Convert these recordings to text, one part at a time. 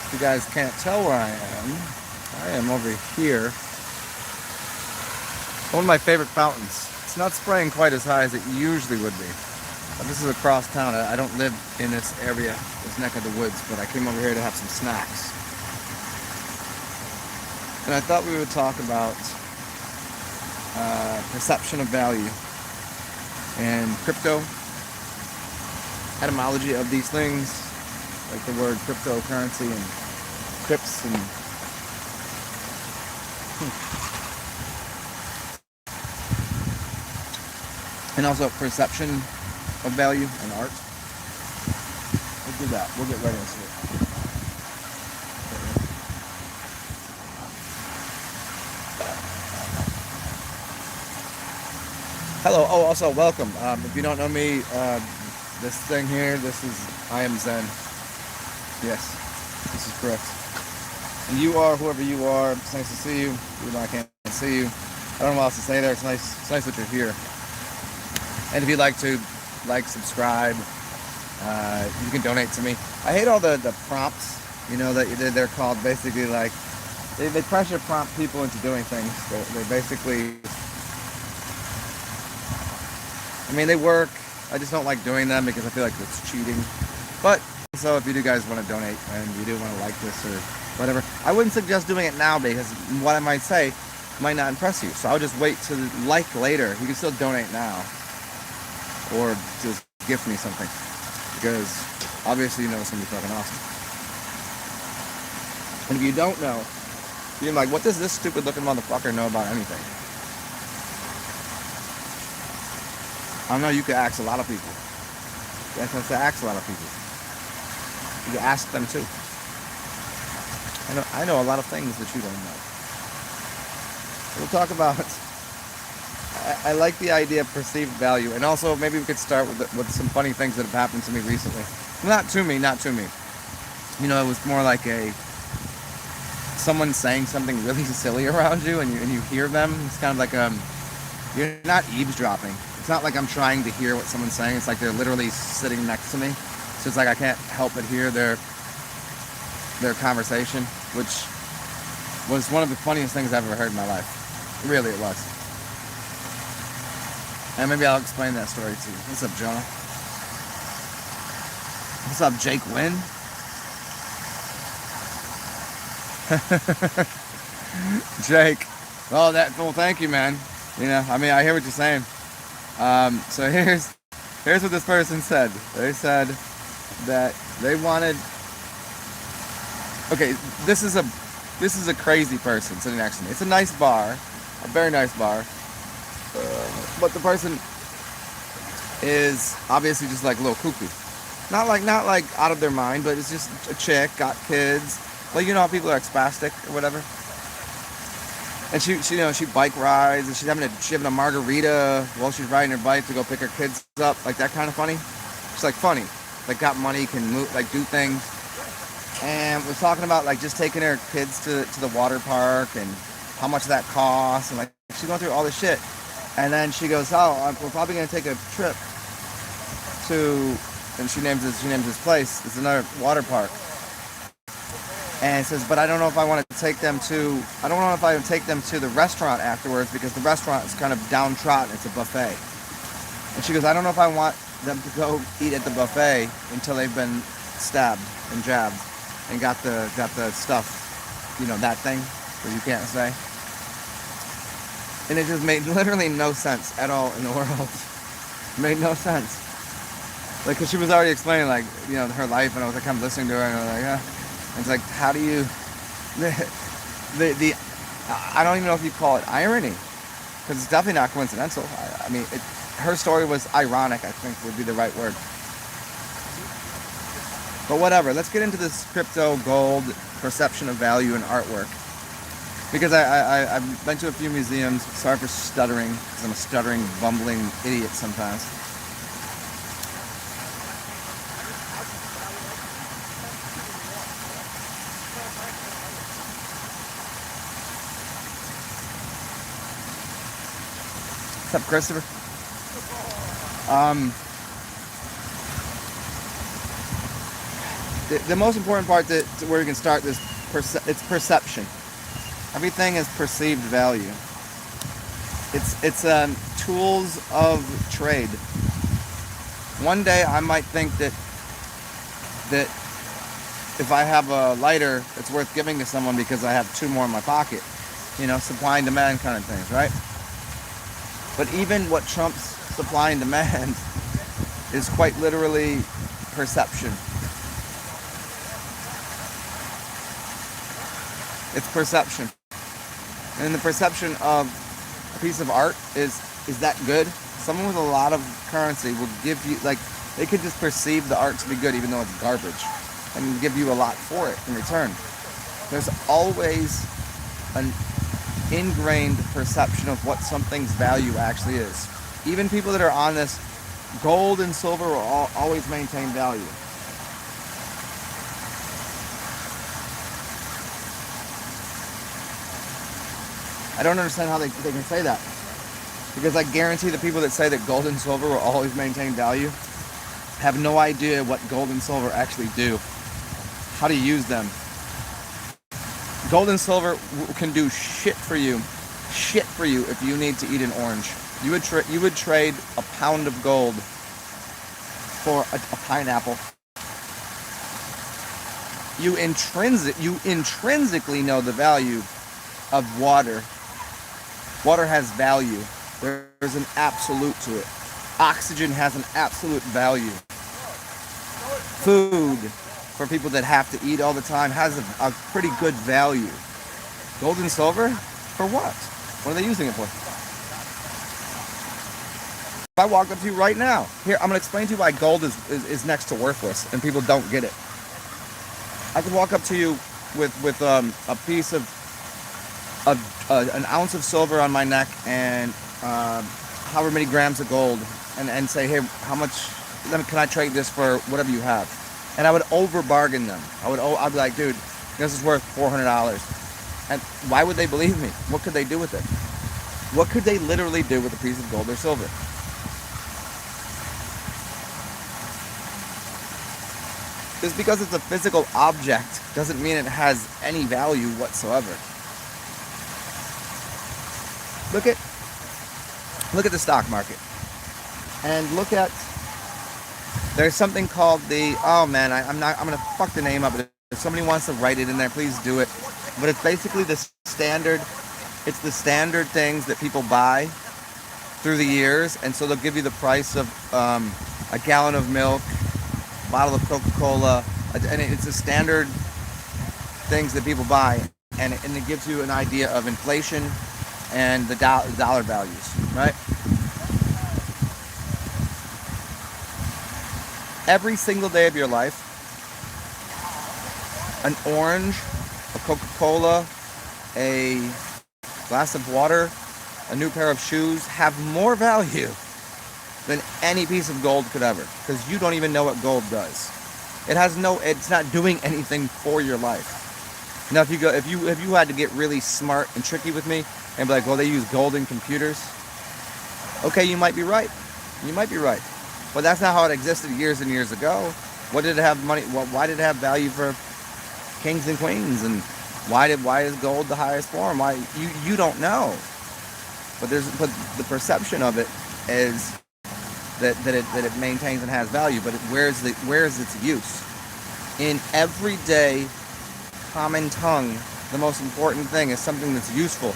If you guys can't tell where I am over here. One of my favorite fountains. It's not spraying quite as high as it usually would be. This is across town. I don't live in this area, this neck of the woods, but I came over here to have some snacks. And I thought we would talk about perception of value and crypto, etymology of these things, like the word cryptocurrency and crypts and and also perception of value and art. We'll do that. We'll get right into it. Hello. Oh, also welcome. If you don't know me, this thing here, I am Zen. Yes, this is correct. And you are whoever you are. It's nice to see you. Even though I can't see you, I don't know what else to say there. It's nice that you're here. And if you'd like to, subscribe, you can donate to me. I hate all the prompts, that you did. They're called basically like, they pressure prompt people into doing things. They basically, they work. I just don't like doing them because I feel like it's cheating. But, so if you do guys want to donate and you do want to like this or whatever, I wouldn't suggest doing it now because what I might say might not impress you. So I would just wait to like later. You can still donate now. Or just gift me something, because obviously it's going to be fucking awesome. And if you don't know, you're like, what does this stupid looking motherfucker know about anything? I don't know, you could ask a lot of people. You have to ask a lot of people. You can ask them too. I know a lot of things that you don't know. We'll talk about I like the idea of perceived value, and also maybe we could start with some funny things that have happened to me recently. Not to me. It was more like someone saying something really silly around you, and you hear them. It's kind of like you're not eavesdropping. It's not like I'm trying to hear what someone's saying. It's like they're literally sitting next to me, so it's like I can't help but hear their conversation, which was one of the funniest things I've ever heard in my life. Really, it was. And maybe I'll explain that story to you. What's up, Jonah? What's up, Jake Wynn? Jake. Well, thank you, man. I hear what you're saying. So here's what this person said. They said that they wanted. Okay, this is a crazy person sitting next to me. It's a nice bar, a very nice bar. But the person is obviously just like a little cuckoo. Not like out of their mind, but it's just a chick, got kids. Like, how people are spastic or whatever. And she bike rides, and she's having a margarita while she's riding her bike to go pick her kids up. Like that kind of funny. She's like funny. Like got money, can move, like do things. And we're talking about like just taking her kids to the water park and how much that costs, and like she's going through all this shit. And then she goes, we're probably going to take a trip to, and she names this place. It's another water park. And it says, but I don't know if I take them to the restaurant afterwards, because the restaurant is kind of downtrodden. It's a buffet. And she goes, I don't know if I want them to go eat at the buffet until they've been stabbed and jabbed and got the stuff, that thing that you can't say. And it just made literally no sense at all in the world. It made no sense. Like, cause she was already explaining, like, her life, and I was like, kind of listening to her, and I was like, And it's like, how do you, I don't even know if you call it irony, because it's definitely not coincidental. Her story was ironic, I think would be the right word. But whatever, let's get into this crypto, gold, perception of value, and artwork. Because I've been to a few museums. Sorry for stuttering, because I'm a stuttering, bumbling idiot sometimes. What's up, Christopher? The most important part to where we can start this, it's perception. Everything is perceived value. It's tools of trade. One day I might think that if I have a lighter, it's worth giving to someone because I have 2 more in my pocket. Supply and demand kind of things, right? But even what trumps supply and demand is quite literally perception. It's perception. And the perception of a piece of art is that good? Someone with a lot of currency will give you, they could just perceive the art to be good even though it's garbage, and give you a lot for it in return. There's always an ingrained perception of what something's value actually is. Even people that are on this gold and silver will always maintain value. I don't understand how they can say that. Because I guarantee the people that say that gold and silver will always maintain value have no idea what gold and silver actually do, how to use them. Gold and silver can do shit for you if you need to eat an orange. You would trade a pound of gold for a pineapple. You intrinsically know the value of water. Water has value. There's an absolute to it. Oxygen has an absolute value. Food, for people that have to eat all the time, has a pretty good value. Gold and silver? For what? What are they using it for? If I walk up to you right now, here, I'm going to explain to you why gold is next to worthless and people don't get it. I could walk up to you with a piece of an ounce of silver on my neck and however many grams of gold, and say, hey, how much can I trade this for whatever you have? And I would over bargain them. I'd be like, dude, this is worth $400. And why would they believe me? What could they do with it? What could they literally do with a piece of gold or silver? Just because it's a physical object doesn't mean it has any value whatsoever. Look at the stock market, and look at, there's something called the, I'm gonna fuck the name up. If somebody wants to write it in there, please do it. But it's basically the standard things that people buy through the years, and so they'll give you the price of a gallon of milk, a bottle of Coca-Cola, and it's the standard things that people buy, and it gives you an idea of inflation and the dollar values, right? Every single day of your life, an orange, a Coca-Cola, a glass of water, a new pair of shoes have more value than any piece of gold could ever, because you don't even know what gold does. It's not doing anything for your life. Now, if you had to get really smart and tricky with me and be like, well, they use gold in computers. Okay, you might be right. But that's not how it existed years and years ago. What did it have money? Why did it have value for kings and queens? And why is gold the highest form? Why you don't know. But the perception of it is that it maintains and has value. But where is its use? In everyday common tongue, the most important thing is something that's useful.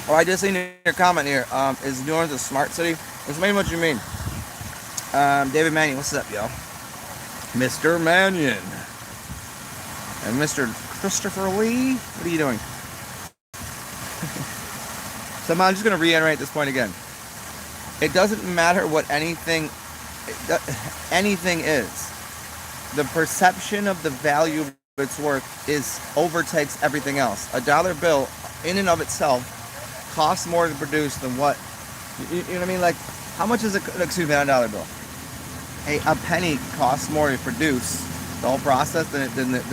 Oh, I just seen your comment here. Is New Orleans a smart city? Explain what you mean. David Mannion, what's up, yo? Mr. Mannion. And Mr. Christopher Lee, what are you doing? So I'm just going to reiterate this point again. It doesn't matter what anything is. The perception of the value of its worth overtakes everything else. A dollar bill, in and of itself, costs more to produce than what, you know what I mean? Like, how much is a $1 bill? A penny costs more to produce the whole process than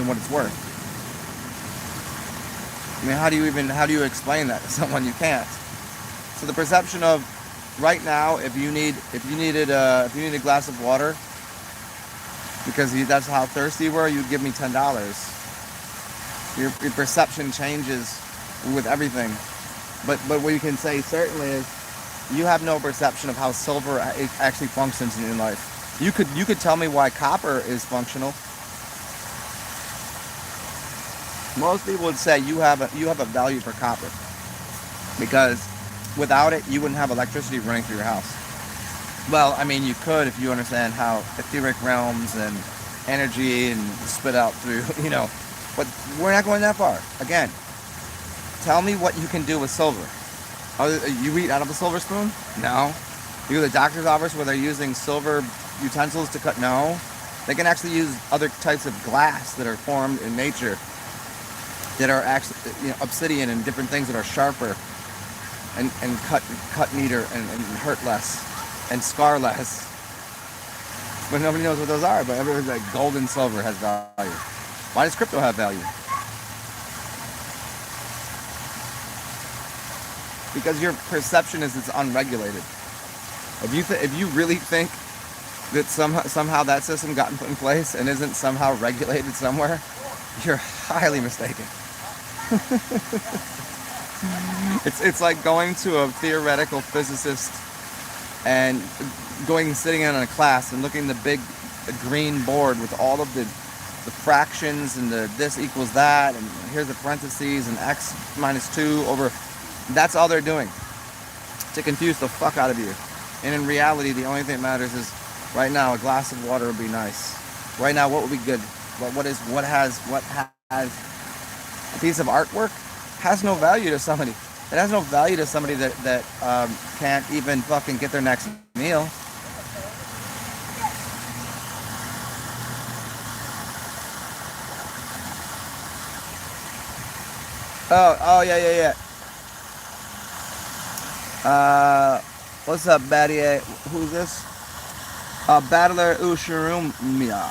what it's worth. I mean, how do you explain that to someone? You can't. So the perception of right now, if you need a glass of water because that's how thirsty you were, you'd give me $10. Your perception changes with everything. But what you can say certainly is you have no perception of how silver actually functions in your life. You could tell me why copper is functional. Most people would say you have a value for copper because without it you wouldn't have electricity running through your house. Well, I mean, you could if you understand how etheric realms and energy and spit out through, but we're not going that far. Again, tell me what you can do with silver. You eat out of a silver spoon? No. You go to the doctor's office where they're using silver utensils to cut? No. They can actually use other types of glass that are formed in nature that are actually, obsidian and different things that are sharper and cut neater and hurt less and scar less. But nobody knows what those are. But everybody's like, gold and silver has value. Why does crypto have value? Because your perception is it's unregulated. If you really think that somehow that system got put in place and isn't somehow regulated somewhere, you're highly mistaken. It's like going to a theoretical physicist and sitting in a class and looking at the big green board with all of the fractions and the this equals that and here's the parentheses and x minus 2 over. That's all they're doing to confuse the fuck out of you. And in reality, the only thing that matters is right now a glass of water would be nice. Right now, what would be good? What has a piece of artwork has no value to somebody. It has no value to somebody that can't even fucking get their next meal. Oh yeah. What's up, Baddie? Who's this? Battler Ushrumia.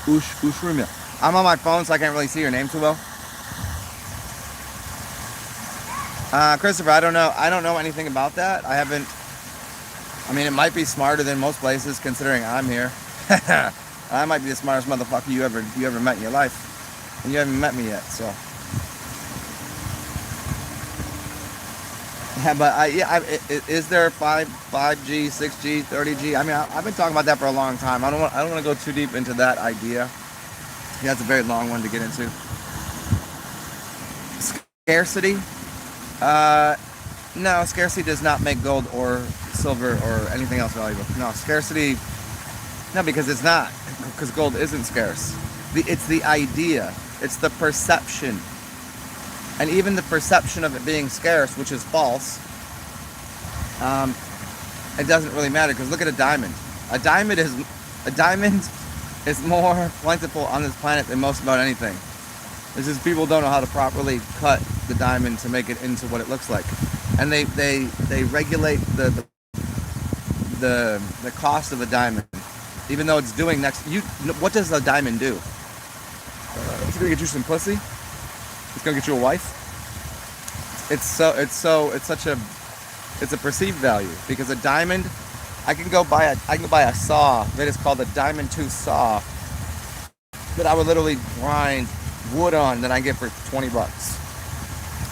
Ushrumia. I'm on my phone, so I can't really see your name too well. Christopher, I don't know anything about that. It might be smarter than most places, considering I'm here. I might be the smartest motherfucker you ever met in your life, and you haven't met me yet, so. Yeah, but is there 5G, 6G, 30G? I've been talking about that for a long time. I don't want to go too deep into that idea. Yeah, it's a very long one to get into. Scarcity? No, scarcity does not make gold or silver or anything else valuable. No, scarcity. No, because it's not. Because gold isn't scarce. It's the idea. It's the perception. And even the perception of it being scarce, which is false, it doesn't really matter. Because look at a diamond. A diamond is more plentiful on this planet than most about anything. It's just people don't know how to properly cut the diamond to make it into what it looks like, and they regulate the cost of a diamond, even though it's doing next. What does a diamond do? It's gonna get you some pussy. It's gonna get you a wife. It's a perceived value, because a diamond, I can go buy a saw that is called a diamond tooth saw that I would literally grind wood on that I get for $20.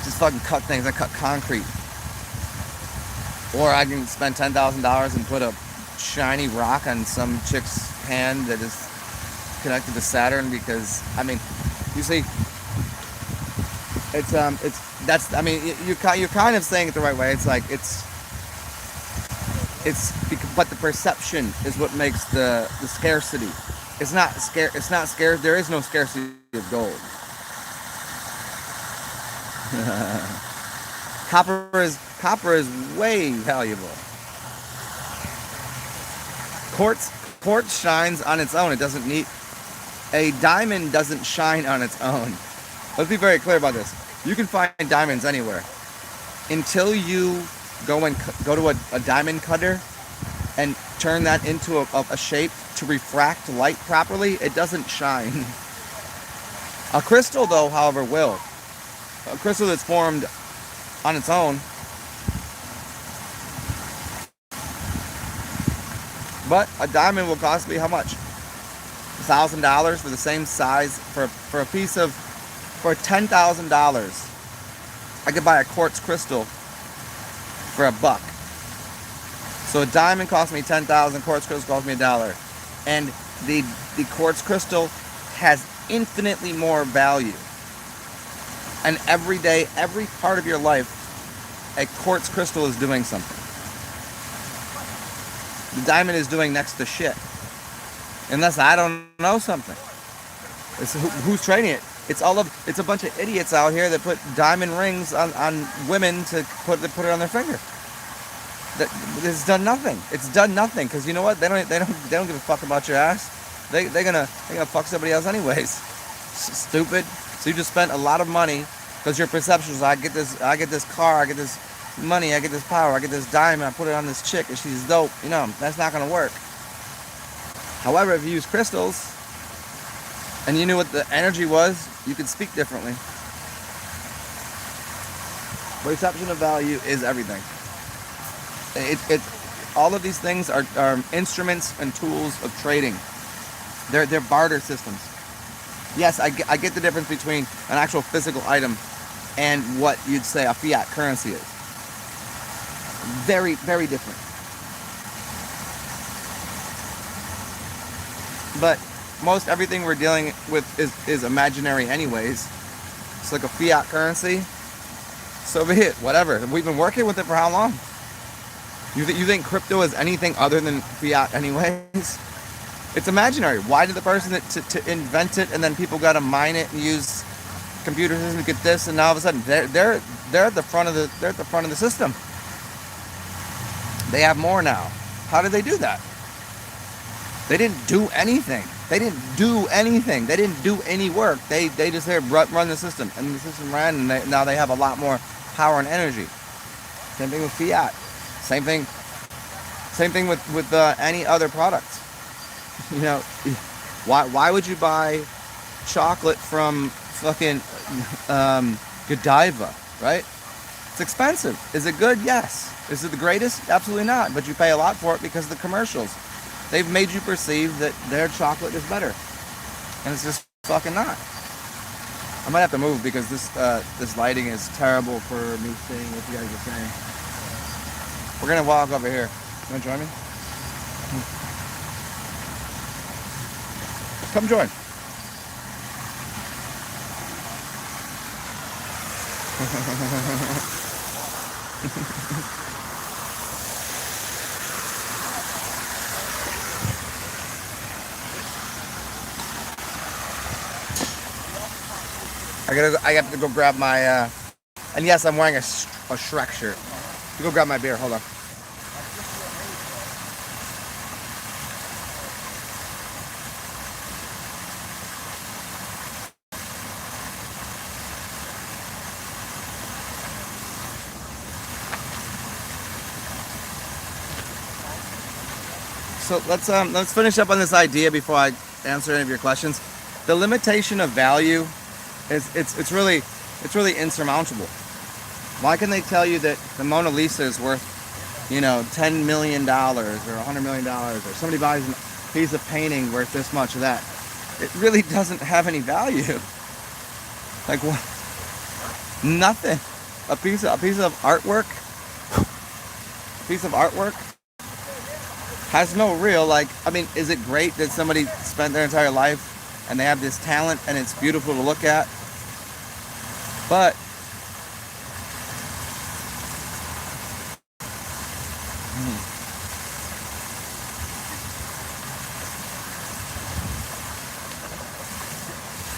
Just fucking cut things. I cut concrete. Or I can spend $10,000 and put a shiny rock on some chick's hand that is connected to Saturn, because you see, you're kind of saying it the right way. It's like but the perception is what makes the scarcity. It's not scarce. There is no scarcity of gold. Copper is way valuable. Quartz shines on its own. It doesn't need. A diamond doesn't shine on its own. Let's be very clear about this. You can find diamonds anywhere. Until you go to a diamond cutter and turn that into a shape to refract light properly, it doesn't shine. A crystal, though, however, will. A crystal that's formed on its own But a diamond will cost me how much? $1,000 for the same size, for a piece of, for $10,000. I could buy a quartz crystal for $1. So a diamond cost me $10,000, quartz crystal cost me $1. And the quartz crystal has infinitely more value. And every day, every part of your life, a quartz crystal is doing something. The diamond is doing next to shit. Unless I don't know something. It's who's trading it? It's a bunch of idiots out here that put diamond rings on women to put it on their finger. It's done nothing. It's done nothing, because you know what? They don't give a fuck about your ass. They're gonna fuck somebody else anyways. Stupid. So you just spent a lot of money because your perception is, I get this car, I get this money, I get this power, I get this diamond, I put it on this chick and she's dope. You know, that's not gonna work. However, if you use crystals and you knew what the energy was, you could speak differently. Perception of value is everything. All of these things are instruments and tools of trading. They're barter systems. Yes, I get the difference between an actual physical item and what you'd say a fiat currency is. Very, very different. But most everything we're dealing with is imaginary anyways. It's like a fiat currency. So be it, whatever. We've been working with it for how long? You think crypto is anything other than fiat anyways? It's imaginary. Why did the person to invent it, and then people got to mine it and use computers to get this, and now all of a sudden they're at the front of the system. They have more now. How did they do that? They didn't do anything. They didn't do anything. They didn't do any work. They just said run the system, and the system ran, and now they have a lot more power and energy. Same thing with fiat. Same thing with any other product. You know, why would you buy chocolate from fucking Godiva, right? It's expensive. Is it good? Yes. Is it the greatest? Absolutely not. But you pay a lot for it because of the commercials. They've made you perceive that their chocolate is better, and it's just fucking not. I might have to move because this lighting is terrible for me seeing what you guys are saying. We're gonna walk over here. You wanna join me? Come join. I got to go grab my, and yes, I'm wearing a Shrek shirt. Go grab my beer, hold on. So let's finish up on this idea before I answer any of your questions. The limitation of value it's really insurmountable. Why can they tell you that the Mona Lisa is worth, $10 million or $100 million, or somebody buys a piece of painting worth this much of that? It really doesn't have any value. Like what? Nothing. A piece of artwork. Has no real, is it great that somebody spent their entire life and they have this talent and it's beautiful to look at? But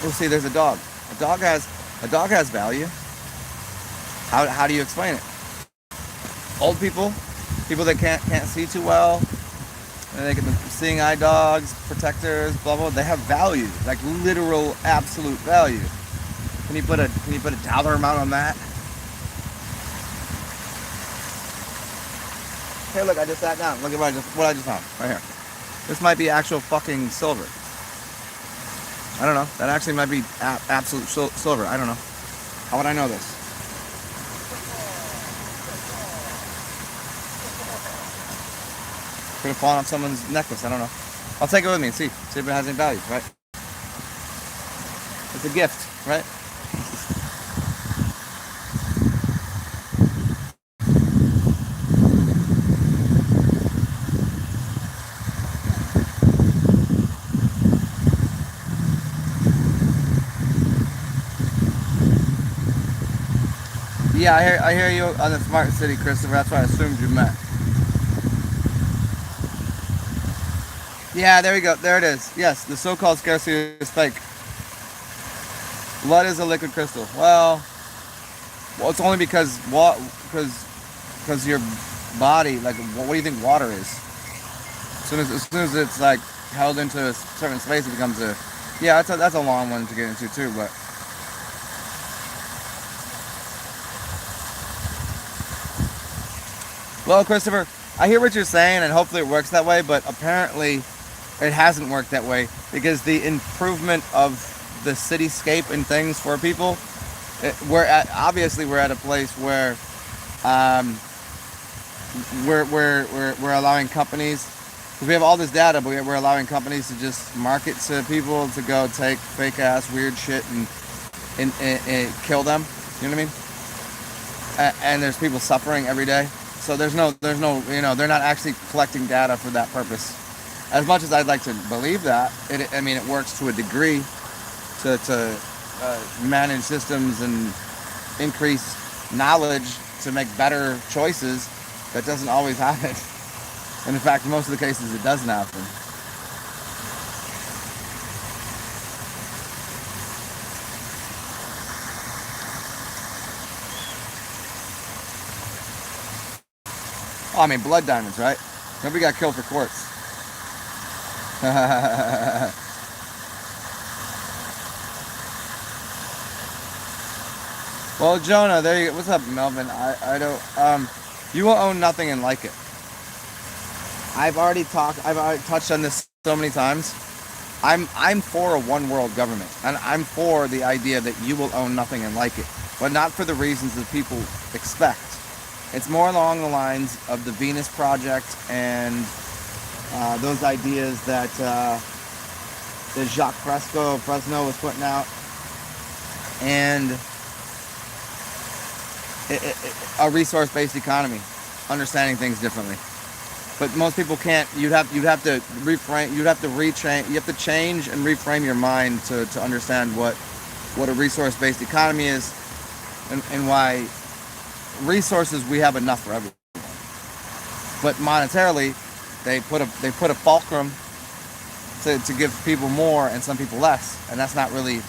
we'll see, there's a dog. A dog has value. How do you explain it? Old people that can't see too well, and they get the seeing eye dogs, protectors, blah blah. They have value, like literal, absolute value. Can you put a dollar amount on that? Hey, look! I just sat down. Look at what I just found right here. This might be actual fucking silver. I don't know. That actually might be absolute silver. I don't know. How would I know this? Could have fallen off someone's necklace. I don't know. I'll take it with me and see if it has any value, right? It's a gift, right? Yeah, I hear you on the smart city, Christopher. That's what I assumed you meant. Yeah, there we go. There it is. Yes, the so-called scarcity is fake. Blood is a liquid crystal. Well, it's only because your body, like, what do you think water is? As soon as it's like held into a certain space, it becomes a. Yeah, that's a long one to get into too, but. Well, Christopher, I hear what you're saying, and hopefully it works that way, but apparently it hasn't worked that way because the improvement of the cityscape and things for people, we're at a place where we're allowing companies, because we have all this data, but we're allowing companies to just market to people to go take fake ass weird shit and kill them. You know what I mean? And there's people suffering every day. So there's no, they're not actually collecting data for that purpose. As much as I'd like to believe that, it works to a degree to manage systems and increase knowledge to make better choices. That doesn't always happen. And in fact, most of the cases it doesn't happen. Oh, I mean, blood diamonds, right? Nobody got killed for quartz. Well, Jonah, there you go. What's up, Melvin? I don't. You will own nothing and like it. I've already touched on this so many times. I'm for a one world government, and I'm for the idea that you will own nothing and like it, but not for the reasons that people expect. It's more along the lines of the Venus Project and those ideas that Jacques Fresno was putting out, and a resource-based economy, understanding things differently. But most people can't. You'd have to reframe. You'd have to retrain. You have to change and reframe your mind to understand what a resource-based economy is, and why resources we have enough for everyone. But monetarily, they put a fulcrum to give people more and some people less, and that's not really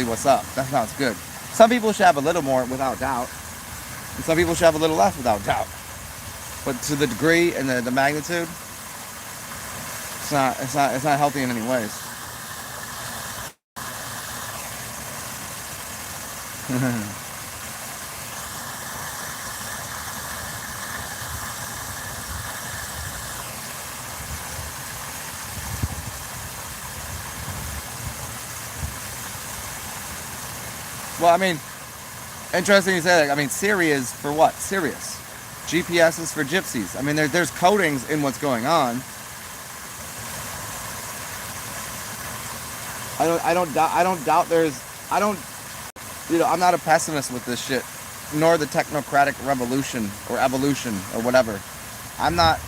what's up. That's not what's good. Some people should have a little more without doubt, and some people should have a little less without doubt. But to the degree and the magnitude, it's not healthy in any ways. Well, I mean, interesting you say that. I mean, Siri is for what? Serious. GPS is for gypsies. I mean, there's codings in what's going on. I'm not a pessimist with this shit, nor the technocratic revolution or evolution or whatever. I'm not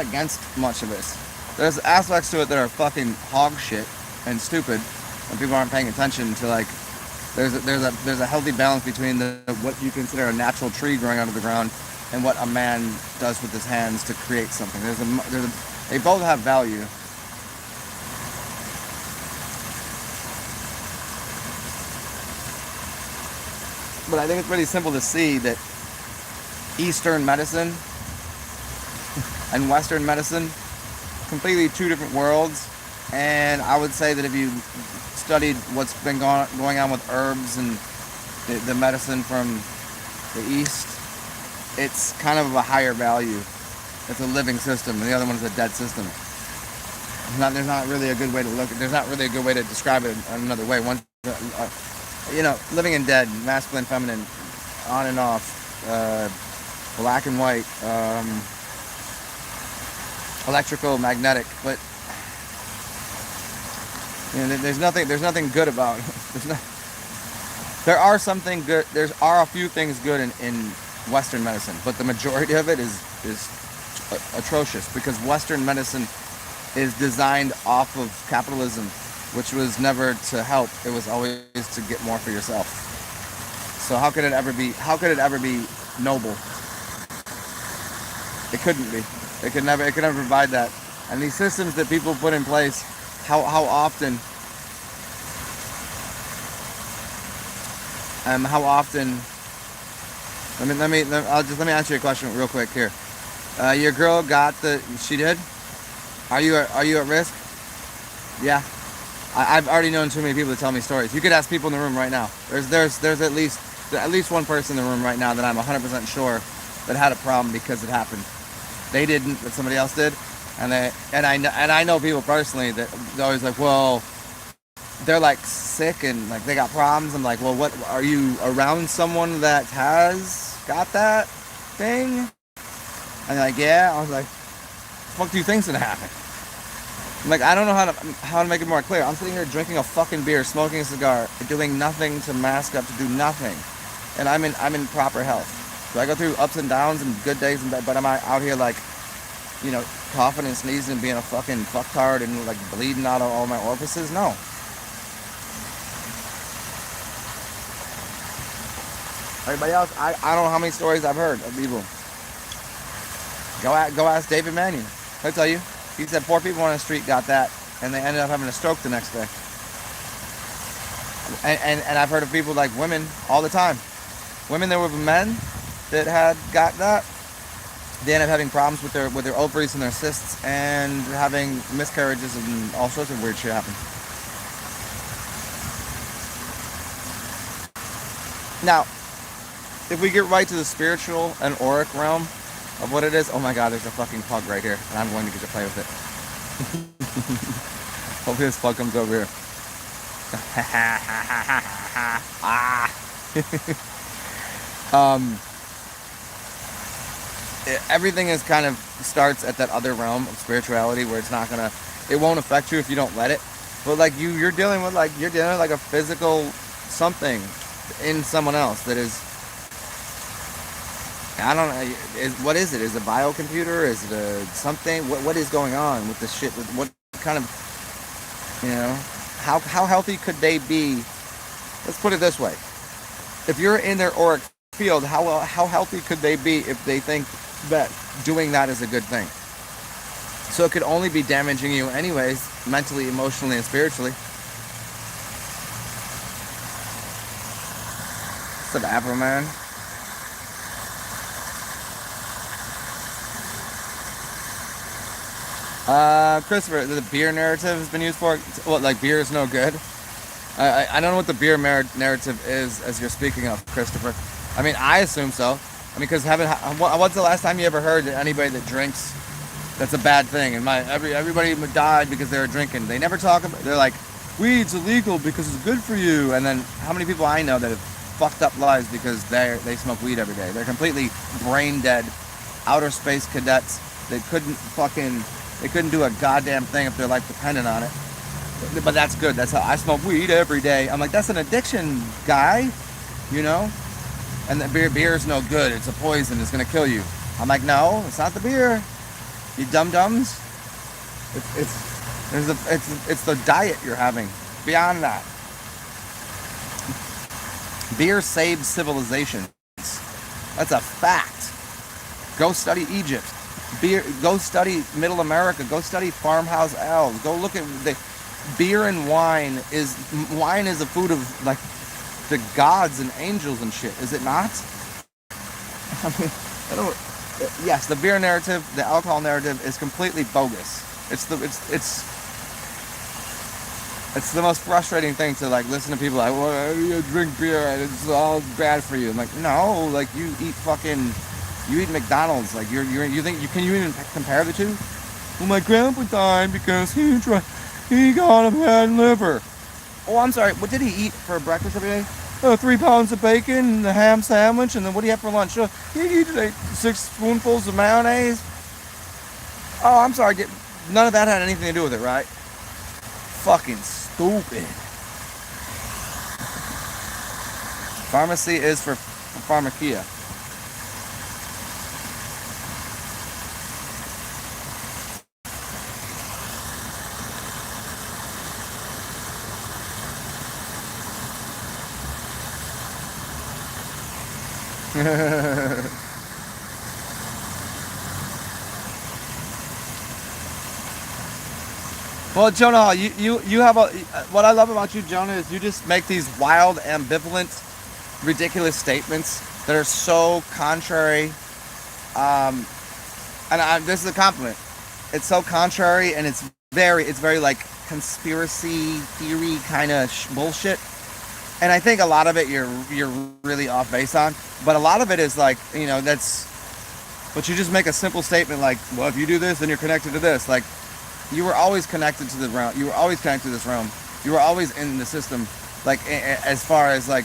against much of this. There's aspects to it that are fucking hog shit and stupid, and people aren't paying attention to, like, there's a healthy balance between what you consider a natural tree growing out of the ground and what a man does with his hands to create something. They both have value. But I think it's pretty simple to see that Eastern medicine and Western medicine, completely two different worlds. And I would say that if you studied what's been going on with herbs and the medicine from the East, it's kind of a higher value. It's a living system, and the other one is a dead system. There's not really a good way to look at. There's not really a good way to describe it another way. One, living and dead, masculine, feminine, on and off, black and white. electrical, magnetic, but you know, there's nothing good about it. There are something good. There are a few things good in Western medicine, but the majority of it is atrocious because Western medicine is designed off of capitalism, which was never to help. It was always to get more for yourself. So how could it ever be? How could it ever be noble? It couldn't be. It could never provide that. And these systems that people put in place, how often let me answer your question real quick here. Your girl she did? Are you at risk? Yeah. I've already known too many people to tell me stories. You could ask people in the room right now. There's at least one person in the room right now that I'm 100% sure that had a problem because it happened. They didn't, but somebody else did. And I know people personally that they're always like, well, they're like sick and like they got problems. I'm like, well, what are you around someone that has got that thing? And they're like, yeah. I was like, what do you think's gonna happen? I'm like, I don't know how to make it more clear. I'm sitting here drinking a fucking beer, smoking a cigar, doing nothing to mask up, to do nothing, and I'm in proper health. Do I go through ups and downs and good days and bad? But am I out here like, you know, coughing and sneezing and being a fucking fucktard and like bleeding out of all my orifices? No. Everybody else, I don't know how many stories I've heard of people. Go ask David Mannion. He'll tell you. He said 4 people on the street got that, and they ended up having a stroke the next day. And I've heard of people like women all the time. Women that were men that had got that, they end up having problems with their ovaries and their cysts and having miscarriages and all sorts of weird shit happen. Now, if we get right to the spiritual and auric realm of what it is, oh my god, there's a fucking pug right here, and I'm going to get to play with it. Hopefully this pug comes over here. Everything is kind of starts at that other realm of spirituality where it won't affect you if you don't let it. But like you're dealing with like a physical something in someone else that is, I don't know, what is it? Is it a biocomputer? Is it something? What is going on with this shit? What kind of, you know, how healthy could they be? Let's put it this way. If you're in their auric field, how healthy could they be if they think that doing that is a good thing? So it could only be damaging you anyways, mentally, emotionally, and spiritually. What's up, Apple Man? Christopher, the beer narrative has been used for, what, like beer is no good? I don't know what the beer narrative is as you're speaking of, Christopher. I mean, I assume so. I mean, because what's the last time you ever heard that anybody that drinks, that's a bad thing? And everybody died because they were drinking. They never talk about, they're like, weed's illegal because it's good for you. And then how many people I know that have fucked up lives because they smoke weed every day? They're completely brain dead, outer space cadets. They couldn't do a goddamn thing if their life depended on it. But that's good. That's how I smoke weed every day. I'm like, that's an addiction, guy. You know? And the beer is no good. It's a poison. It's gonna kill you. I'm like, no, it's not the beer. You dum-dums. It's the diet you're having. Beyond that. Beer saves civilizations. That's a fact. Go study Egypt. Go study Middle America. Go study farmhouse elves. Go look at the beer and wine is a food of like the gods and angels and shit. Is it not? I mean, yes, the beer narrative, the alcohol narrative is completely bogus. It's the most frustrating thing to like listen to people like, well, you drink beer and it's all bad for you. I'm like, no, like you eat McDonald's. Like you think can you even compare the two? Well, my grandpa died because he got a bad liver. Oh, I'm sorry. What did he eat for breakfast every day? 3 pounds of bacon and a ham sandwich, and then what do you have for lunch? He ate 6 spoonfuls of mayonnaise. Oh, I'm sorry. None of that had anything to do with it, right? Fucking stupid. Pharmacy is for pharmakia. Well, Jonah, you have a. What I love about you, Jonah, is you just make these wild, ambivalent, ridiculous statements that are so contrary. Um, this is a compliment. It's so contrary, and it's very like conspiracy theory kind of bullshit. And I think a lot of it you're really off base on, but a lot of it is like, that's. But you just make a simple statement like, well, if you do this, then you're connected to this. Like, you were always connected to the realm. You were always connected to this realm. You were always in the system. Like, as far as like,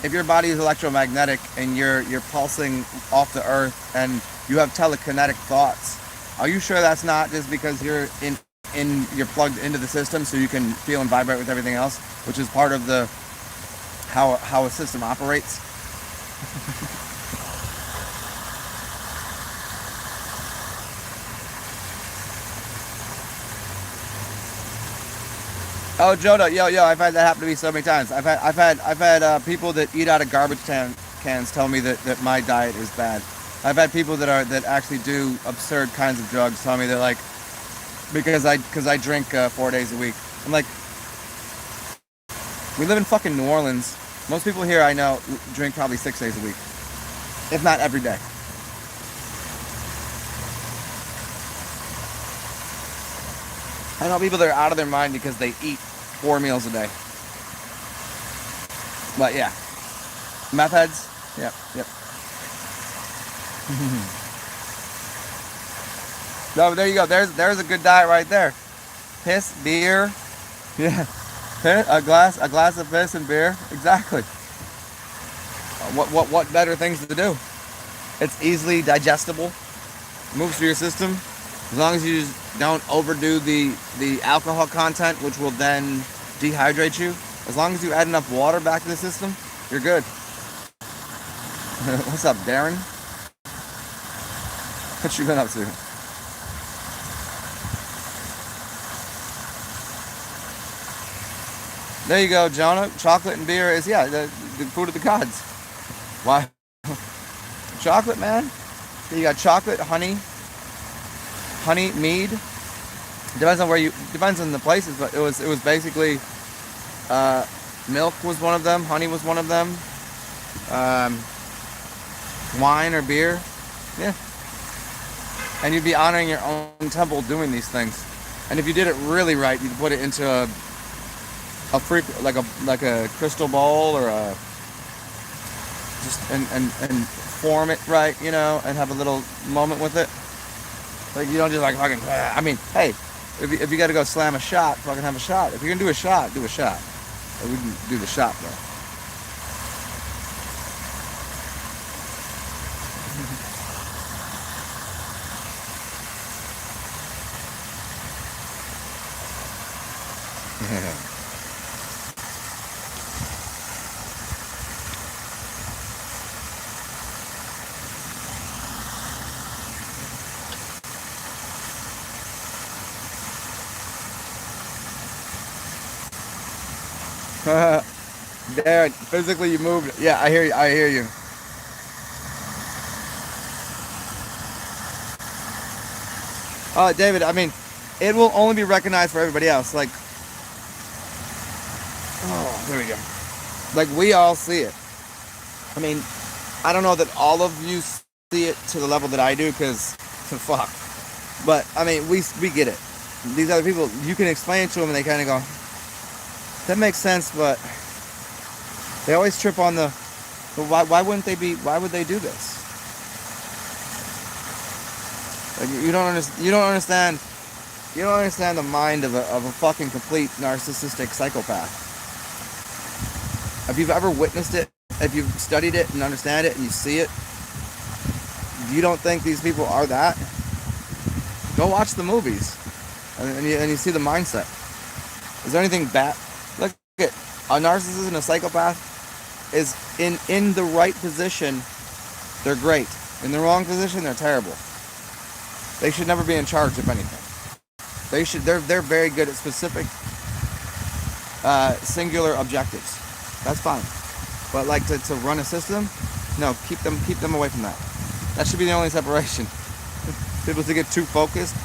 if your body is electromagnetic and you're pulsing off the earth and you have telekinetic thoughts, are you sure that's not just because you're you're plugged into the system so you can feel and vibrate with everything else, which is part of the how a system operates? Oh, Jonah, yo, I've had that happen to me so many times. I've had people that eat out of garbage cans tell me that my diet is bad. I've had people that actually do absurd kinds of drugs tell me they're like, because I drink 4 days a week. I'm like, we live in fucking New Orleans. Most people here I know drink probably 6 days a week, if not every day. I know people that are out of their mind because they eat 4 meals a day. But yeah, meth heads. Yep, yep. No, there you go. There's a good diet right there. Piss, beer. Yeah, a glass of piss and beer. Exactly. What better things to do? It's easily digestible. Moves through your system. As long as you just don't overdo the alcohol content, which will then dehydrate you. As long as you add enough water back to the system, you're good. What's up, Darren? What you been up to? There you go, Jonah. Chocolate and beer is, yeah, the food of the gods. Why? Chocolate, man. You got chocolate, honey, mead. Depends on the places, but it was basically milk was one of them, honey was one of them, um, wine or beer. Yeah, and you'd be honoring your own temple doing these things. And if you did it really right, you'd put it into a like a crystal bowl or a just and form it right, and have a little moment with it. Like, you don't just like fucking. I mean, hey, if you got to go slam a shot, fucking have a shot. If you're gonna do a shot, do a shot. Or we can do the shot though. Darren, physically you moved. Yeah, I hear you. I hear you. David, I mean, it will only be recognized for everybody else. Like, oh, there we go. Like, we all see it. I mean, I don't know that all of you see it to the level that I do, because, fuck. But, I mean, we get it. These other people, you can explain it to them and they kind of go, that makes sense, but they always trip on the, but why would they do this? Like, you don't understand the mind of a fucking complete narcissistic psychopath. If you've ever witnessed it, if you've studied it and understand it and you see it, you don't think these people are that? Go watch the movies, and you see the mindset. Is there anything bad? Look at a narcissist and a psychopath is in the right position, they're great. In the wrong position, they're terrible. They should never be in charge of anything. They're very good at specific singular objectives. That's fine. But like to run a system, no, keep them away from that. That should be the only separation. People to get too focused,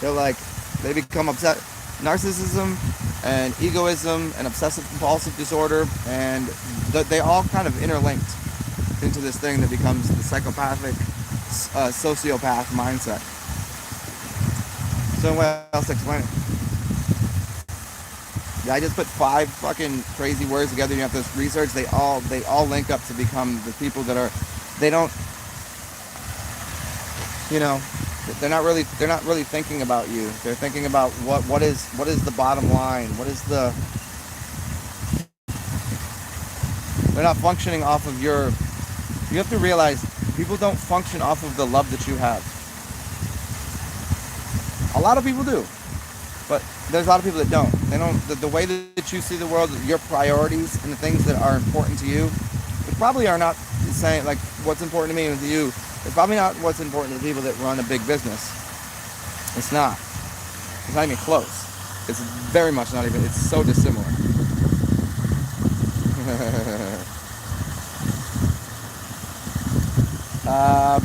they become upset. Narcissism and egoism and obsessive compulsive disorder, and they all kind of interlinked into this thing that becomes the psychopathic sociopath mindset. So what else to explain it? Yeah, I just put 5 fucking crazy words together. You have to research. They all link up to become the people that are. They don't. They're not really thinking about you. They're thinking about what is the bottom line. They're not functioning off of your. You have to realize people don't function off of the love that you have. A lot of people do, but there's a lot of people that don't. They don't. The way that you see the world, your priorities, and the things that are important to you, which probably are not the same. Like what's important to me and to you, it's probably not what's important to the people that run a big business. It's not. It's not even close. It's very much not even. It's so dissimilar.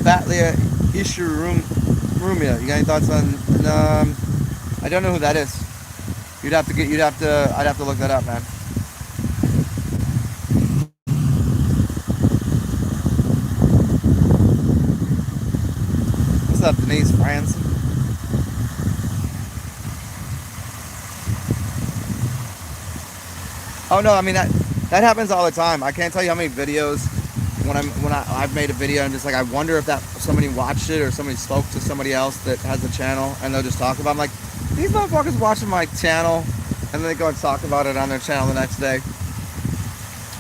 Batlia Ishurumia. You got any thoughts on? I don't know who that is. I'd have to look that up, man. What's up, Denise France? Oh no, I mean that happens all the time. I can't tell you how many videos I've made a video and just like I wonder if that somebody watched it or somebody spoke to somebody else that has a channel and they'll just talk about it. I'm like, these motherfuckers watching my channel and then they go and talk about it on their channel the next day.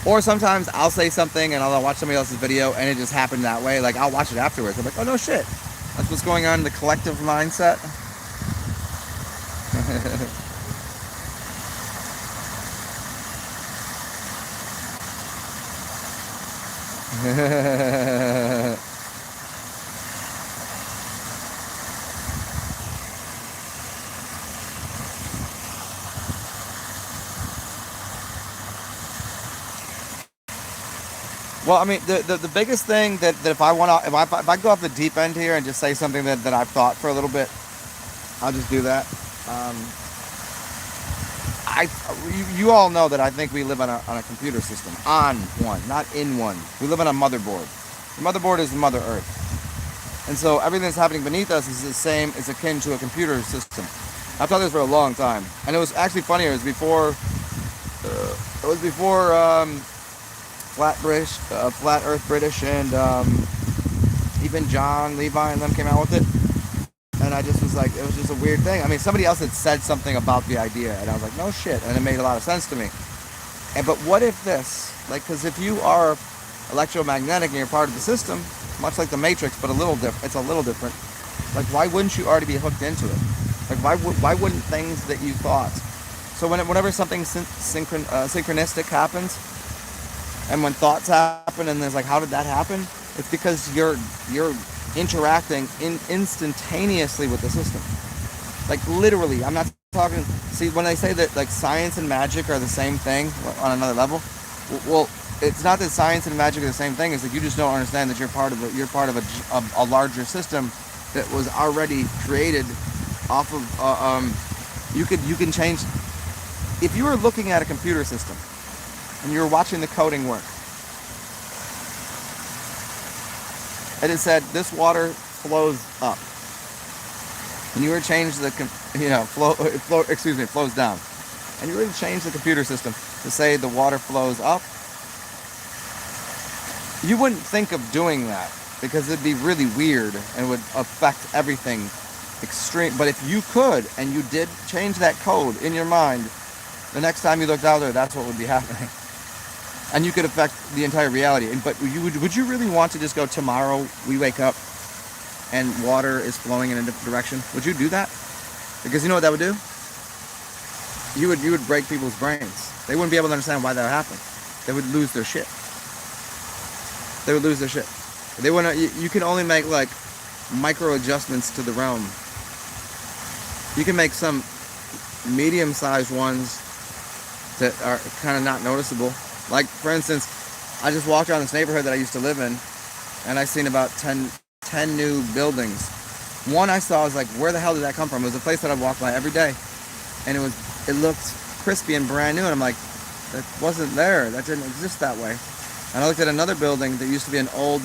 Or sometimes I'll say something and I'll watch somebody else's video and it just happened that way. Like I'll watch it afterwards. I'm like, oh no shit. That's what's going on in the collective mindset. Well, I mean, the biggest thing that if I go off the deep end here and just say something that I've thought for a little bit, I'll just do that. You all know that I think we live on a computer system, on one, not in one. We live on a motherboard. The motherboard is Mother Earth, and so everything that's happening beneath us is the same. It's akin to a computer system. I've thought this for a long time, and it was actually funnier. It was before. Flat Earth British, and even John Levi and them came out with it. And I just was like, it was just a weird thing. I mean, somebody else had said something about the idea, and I was like, no shit, and it made a lot of sense to me. But what if this, because if you are electromagnetic and you're part of the system, much like the Matrix, but it's a little different. Like, why wouldn't you already be hooked into it? Like, why wouldn't things that you thought? So whenever something synchronistic happens, and when thoughts happen, and there's like, how did that happen? It's because you're interacting instantaneously with the system. Like literally, I'm not talking. See, when they say that like science and magic are the same thing on another level, well, it's not that science and magic are the same thing. It's that you just don't understand that you're part of a larger system that was already created off of. You can change. If you were looking at a computer system and you were watching the coding work, and it said this water flows up, and you were to change the it flows down, and you were to change the computer system to say the water flows up, you wouldn't think of doing that because it'd be really weird and would affect everything extreme. But if you could and you did change that code in your mind, the next time you looked out there, that's what would be happening. And you could affect the entire reality. But would you really want to just go, tomorrow we wake up and water is flowing in a different direction, would you do that? Because you know what that would do? You would break people's brains. They wouldn't be able to understand why that happened. They would lose their shit. They would lose their shit. They wouldn't. You can only make like micro adjustments to the realm. You can make some medium-sized ones that are kind of not noticeable. Like, for instance, I just walked around this neighborhood that I used to live in, and I seen about 10 new buildings. One I saw, was like, where the hell did that come from? It was a place that I walked by every day, and it looked crispy and brand new, and I'm like, that wasn't there. That didn't exist that way. And I looked at another building that used to be an old,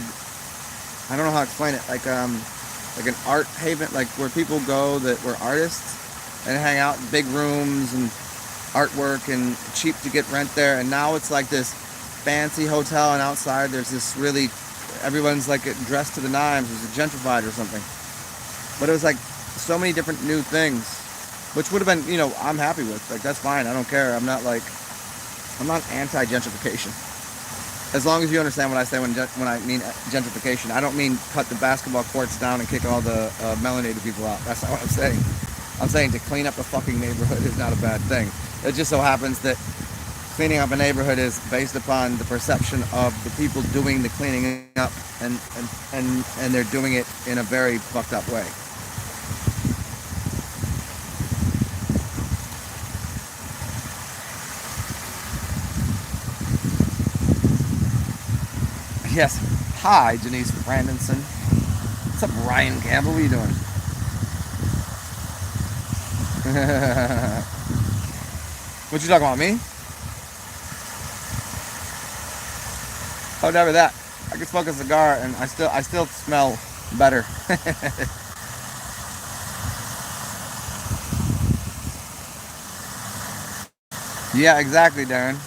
I don't know how to explain it, like an art haven, like where people go that were artists and hang out in big rooms and artwork and cheap to get rent there. And now it's like this fancy hotel, and outside there's this really, everyone's like dressed to the nines. It's gentrified or something. But it was like so many different new things, which would have been, I'm happy with. Like, that's fine. I don't care. I'm not anti-gentrification. As long as you understand what I say when I mean gentrification. I don't mean cut the basketball courts down and kick all the melanated people out. That's not what I'm saying. I'm saying to clean up a fucking neighborhood is not a bad thing. It just so happens that cleaning up a neighborhood is based upon the perception of the people doing the cleaning up, and they're doing it in a very fucked up way. Yes. Hi, Denise Brandonson. What's up, Ryan Campbell? What are you doing? What you talking about, me? Oh, never that. I could smoke a cigar and I still smell better. Yeah, exactly, Darren.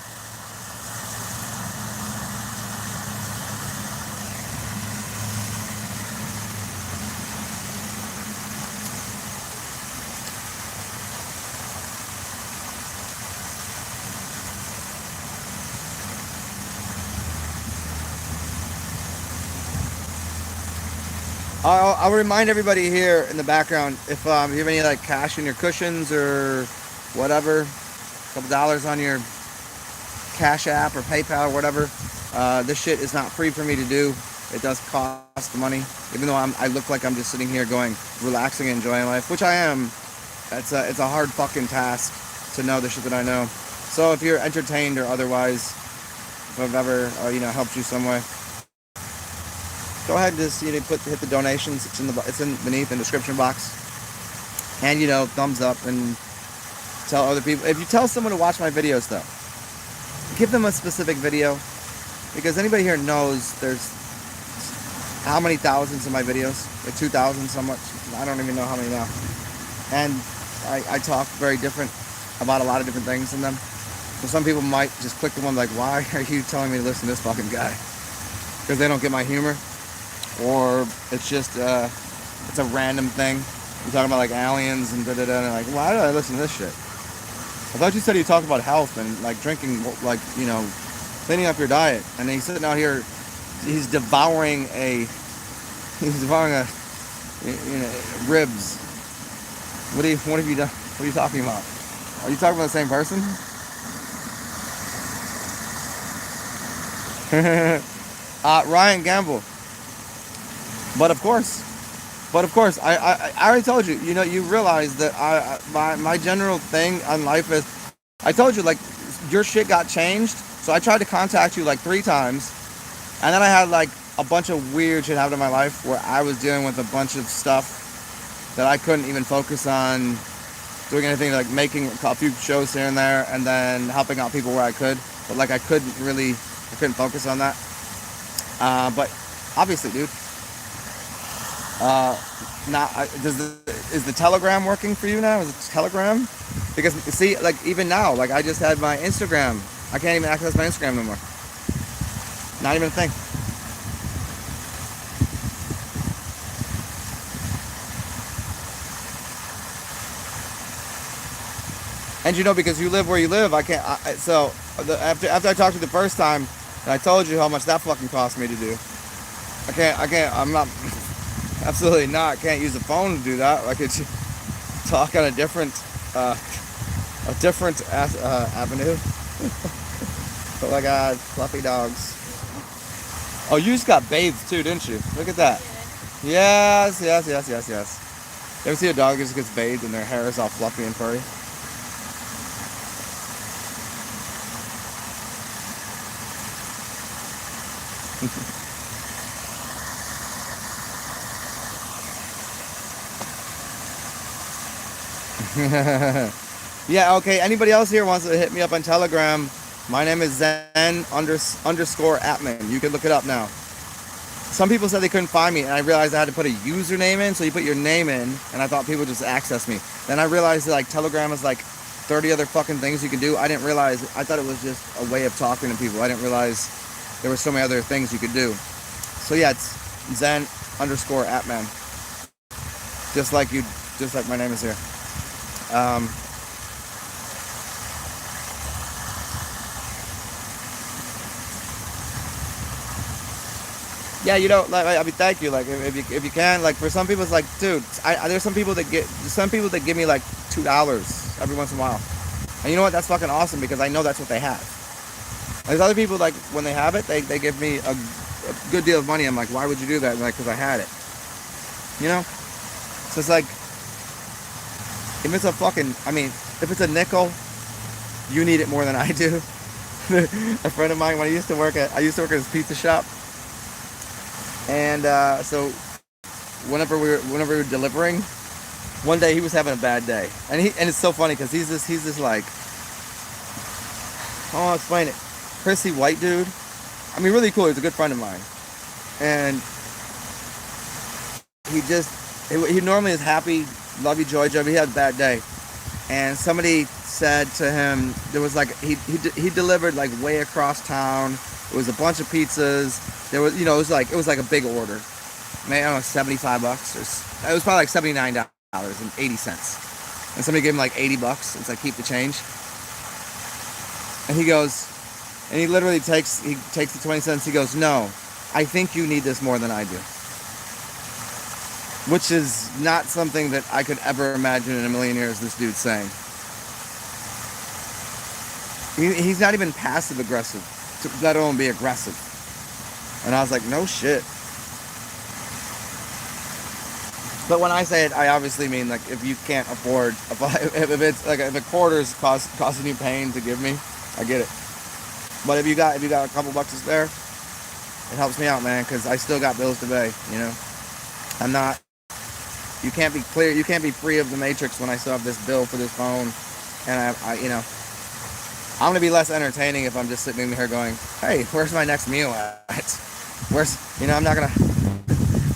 I'll remind everybody here in the background, if you have any like cash in your cushions or whatever, a couple dollars on your Cash App or PayPal or whatever, this shit is not free for me to do. It does cost money, even though I look like I'm just sitting here going, relaxing and enjoying life, which I am. It's a hard fucking task to know the shit that I know. So if you're entertained or otherwise, if I've ever helped you some way, go ahead and just hit the donations. It's in beneath in the description box, and thumbs up, and tell other people. If you tell someone to watch my videos, though, give them a specific video, because anybody here knows there's how many thousands of my videos, like 2,000 somewhat. I don't even know how many now, and I talk very different about a lot of different things in them. So some people might just click the one like, why are you telling me to listen to this fucking guy? Because they don't get my humor. Or it's just it's a random thing. You're talking about like aliens and da da da, and like, why did I listen to this shit? I thought you said you talked about health and like drinking, like cleaning up your diet, and then he's sitting out here, he's devouring ribs. What have you done? What are you talking about? Are you talking about the same person? Ryan Gamble. But of course, I already told you. You realize that my general thing on life is, I told you, like, your shit got changed. So I tried to contact you like 3 times, and then I had like a bunch of weird shit happen in my life where I was dealing with a bunch of stuff that I couldn't even focus on doing anything, like making a few shows here and there, and then helping out people where I could. But like I couldn't focus on that. But obviously, dude. Is the Telegram working for you now? Is it Telegram? Because see, like even now, like I just had my Instagram. I can't even access my Instagram no more. Not even a thing. And because you live where you live, I can't. After I talked to you the first time, and I told you how much that fucking cost me to do. I can't. I'm not. Absolutely not. Can't use the phone to do that. I could talk on a different avenue. Oh my God, fluffy dogs. Oh, you just got bathed too, didn't you? Look at that. Yes, yes, yes, yes, yes. You ever see a dog that just gets bathed and their hair is all fluffy and furry? Yeah, okay. Anybody else here wants to hit me up on Telegram? My name is Zen_Atman. You can look it up now. Some people said they couldn't find me, and I realized I had to put a username in, so you put your name in, and I thought people just access me. Then I realized that, like, Telegram is like 30 other fucking things you can do. I didn't realize, I thought it was just a way of talking to people. I didn't realize there were so many other things you could do. So yeah, it's Zen_Atman. Just like my name is here. Yeah, you know, like, I mean, thank you. Like, if you can, like, for some people, it's like, dude, there's some people that give me like $2 every once in a while, and you know what? That's fucking awesome because I know that's what they have. There's other people, like, when they have it, they give me a good deal of money. I'm like, why would you do that? And like, because I had it. You know? So it's like, if it's a fucking, I mean, if it's a nickel, you need it more than I do. A friend of mine, when I used to work at this pizza shop. And so whenever we were delivering, one day he was having a bad day, and it's so funny because he's this like, oh, I'll explain it, prissy white dude. I mean, really cool. He's a good friend of mine, and he normally is happy, lovey joy joy. But he had a bad day, and somebody said to him, there was like he delivered like way across town. It was a bunch of pizzas. There was, you know, it was like a big order. Maybe, I don't know, $75 or it was probably like $79.80. And somebody gave him like $80. It's like, keep the change. And he goes, and he literally takes the 20 cents. He goes, no, I think you need this more than I do. Which is not something that I could ever imagine in a million years this dude's saying. He's not even passive aggressive, let alone be aggressive. And I was like, no shit. But when I say it, I obviously mean, like, if you can't afford, if it's like, if a quarter's costing you pain to give me, I get it. But if you got a couple bucks to spare, it helps me out, man, because I still got bills to pay. You know, I'm not. You can't be clear. You can't be free of the matrix when I still have this bill for this phone, and I you know, I'm gonna be less entertaining if I'm just sitting in here going, hey, where's my next meal at? Where's, you know, I'm not gonna.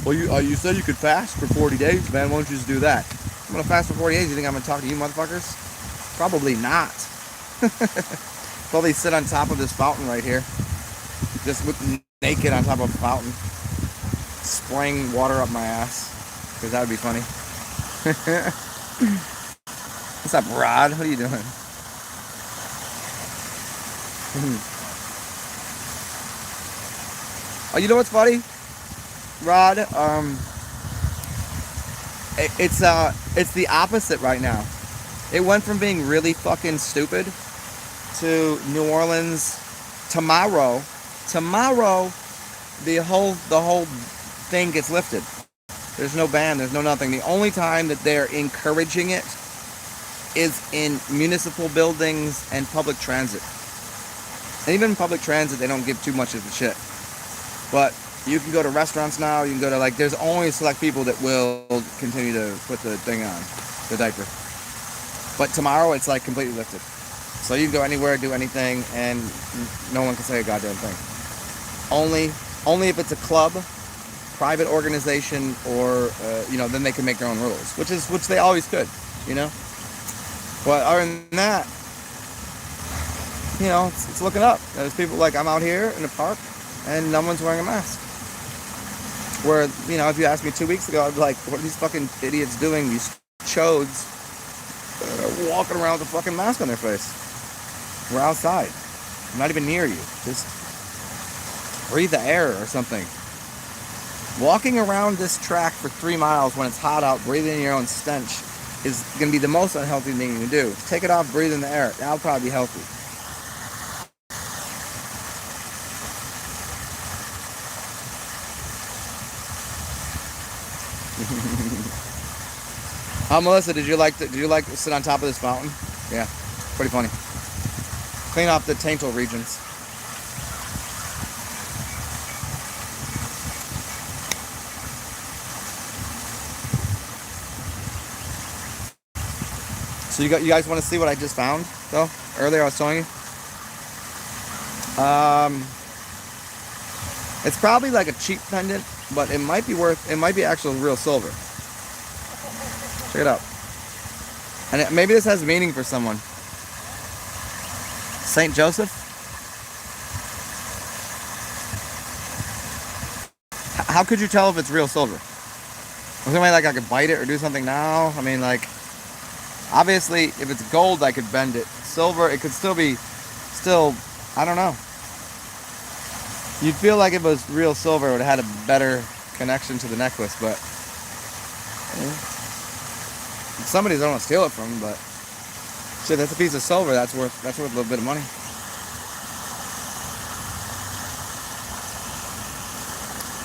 Well, you said you could fast for 40 days, man. Why don't you just do that? I'm gonna fast for 40 days. You think I'm gonna talk to you motherfuckers? Probably not. Probably sit on top of this fountain right here, just naked on top of a fountain, spraying water up my ass, because that would be funny. What's up, Rod? What are you doing? Oh, you know what's funny, Rod? It's the opposite right now. It went from being really fucking stupid to New Orleans tomorrow. Tomorrow, the whole thing gets lifted. There's no ban. There's no nothing. The only time that they're encouraging it is in municipal buildings and public transit. And even in public transit, they don't give too much of a shit. But you can go to restaurants now. You can go to, like, there's only select people that will continue to put the thing on, the diaper. But tomorrow, it's like completely lifted. So you can go anywhere, do anything, and no one can say a goddamn thing. Only if it's a club, private organization, or you know, then they can make their own rules, which they always could, you know. But other than that, you know, it's looking up. There's people, like, I'm out here in the park, and no one's wearing a mask. Where, you know, if you asked me 2 weeks ago, I'd be like, what are these fucking idiots doing? These chodes walking around with a fucking mask on their face. We're outside. I'm not even near you. Just breathe the air or something. Walking around this track for 3 miles when it's hot out, breathing in your own stench, is going to be the most unhealthy thing you can do. Take it off, breathe in the air. That'll probably be healthy. Melissa, did you like to sit on top of this fountain? Yeah, pretty funny. Clean off the taintal regions. So you guys want to see what I just found though? Earlier I was showing you. It's probably like a cheap pendant, but it might be actual real silver. Check it out. And maybe this has meaning for someone. Saint Joseph? How could you tell if it's real silver? Was there like I could bite it or do something now? I mean, like, obviously, if it's gold, I could bend it. Silver, it could still be, I don't know. You'd feel like if it was real silver, it would have had a better connection to the necklace, but somebody's don't want to steal it from, but shit, that's a piece of silver. That's worth a little bit of money.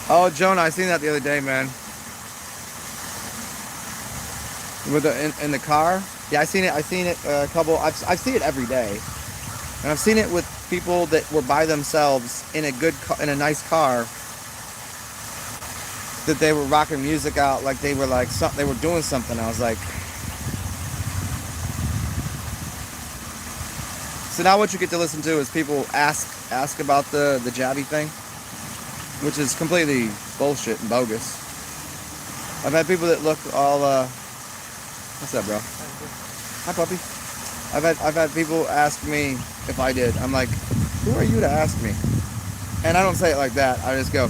Oh, Jonah, I seen that the other day, man. With in the car. Yeah, I seen it a couple. I see it every day, and I've seen it with people that were by themselves in a nice car. That they were rocking music out like they were they were doing something. I was like, so now what you get to listen to is people ask about the jabby thing, which is completely bullshit and bogus. I've had people that look all what's up, bro? Hi, puppy. I've had people ask me if I did. I'm like, who are you to ask me? And I don't say it like that. I just go,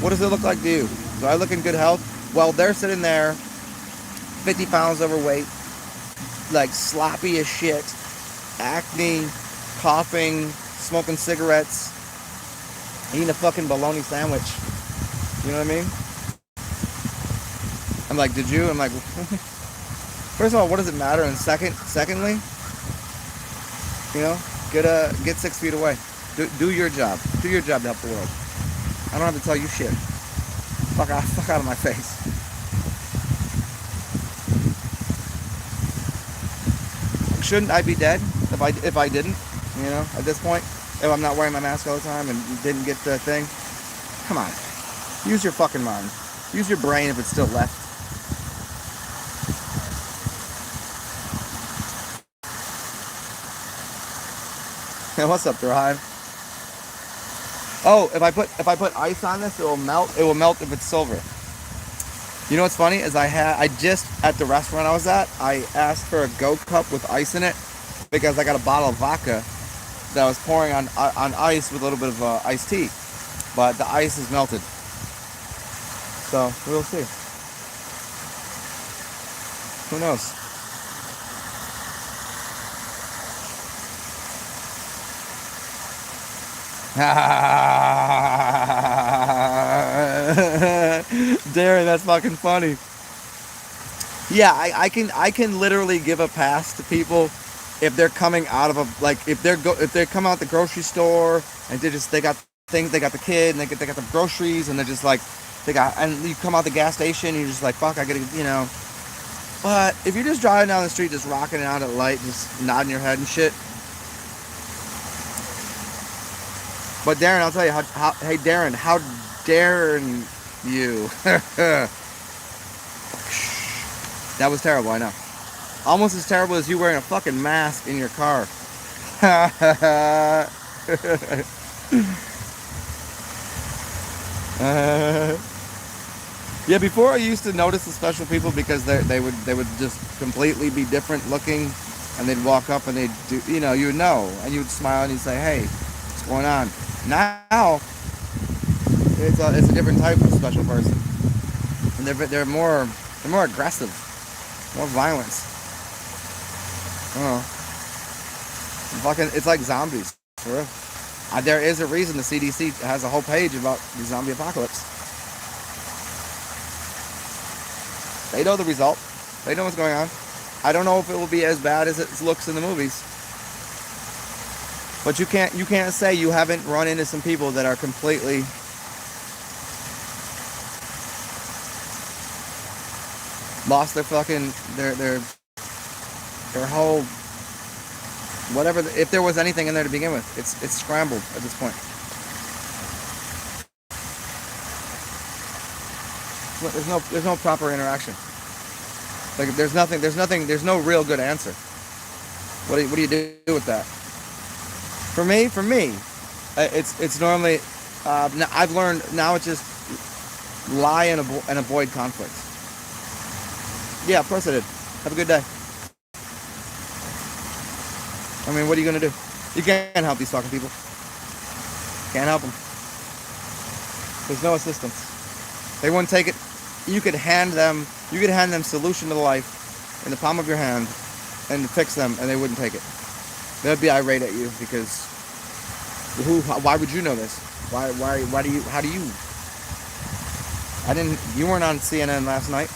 what does it look like to you? Do I look in good health? Well, they're sitting there, 50 pounds overweight, like sloppy as shit, acne, coughing, smoking cigarettes, eating a fucking bologna sandwich. You know what I mean? I'm like, did you? I'm like, first of all, what does it matter? And secondly, you know, get 6 feet away. Do your job. Do your job to help the world. I don't have to tell you shit. Fuck out of my face. Shouldn't I be dead if I didn't? You know, at this point, if I'm not wearing my mask all the time and didn't get the thing. Come on, use your fucking mind. Use your brain if it's still left. Hey, what's up, Thrive? Oh, if I put ice on this, it will melt. It will melt if it's silver. You know what's funny is I just at the restaurant I was at, I asked for a Go cup with ice in it because I got a bottle of vodka that I was pouring on ice with a little bit of iced tea, but the ice is melted. So we'll see. Who knows? Darren, that's fucking funny. Yeah, I can literally give a pass to people if they're coming out of if they come out the grocery store and they got things, they got the kid and they got the groceries and they're just like and you come out the gas station and you're just like, fuck, I gotta, you know. But if you're just driving down the street just rocking it out at light, just nodding your head and shit. But Darren, I'll tell you hey Darren, how dare you? That was terrible, I know. Almost as terrible as you wearing a fucking mask in your car. Yeah, before I used to notice the special people because they would just completely be different looking, and they'd walk up and they'd do, you know, you would know, and you would smile and you'd say, hey, what's going on? Now it's a different type of special person, and they're more aggressive, more violence. It's like zombies, for real. There is a reason the CDC has a whole page about the zombie apocalypse. They know the result. They know what's going on. I don't know if it will be as bad as it looks in the movies. But you can't say you haven't run into some people that are completely lost their fucking their whole whatever, if there was anything in there to begin with. It's scrambled at this point. There's no proper interaction. Like there's no real good answer. What do you do with that? For me, it's normally now I've learned now it's just lie and avoid conflicts. Yeah, of course I did. Have a good day. I mean, what are you gonna do? You can't help these fucking people. Can't help them. There's no assistance. They wouldn't take it. You could hand them solution to life in the palm of your hand and fix them, and they wouldn't take it. They'd be irate at you because why would you know this? Why do you? How do you? You weren't on CNN last night.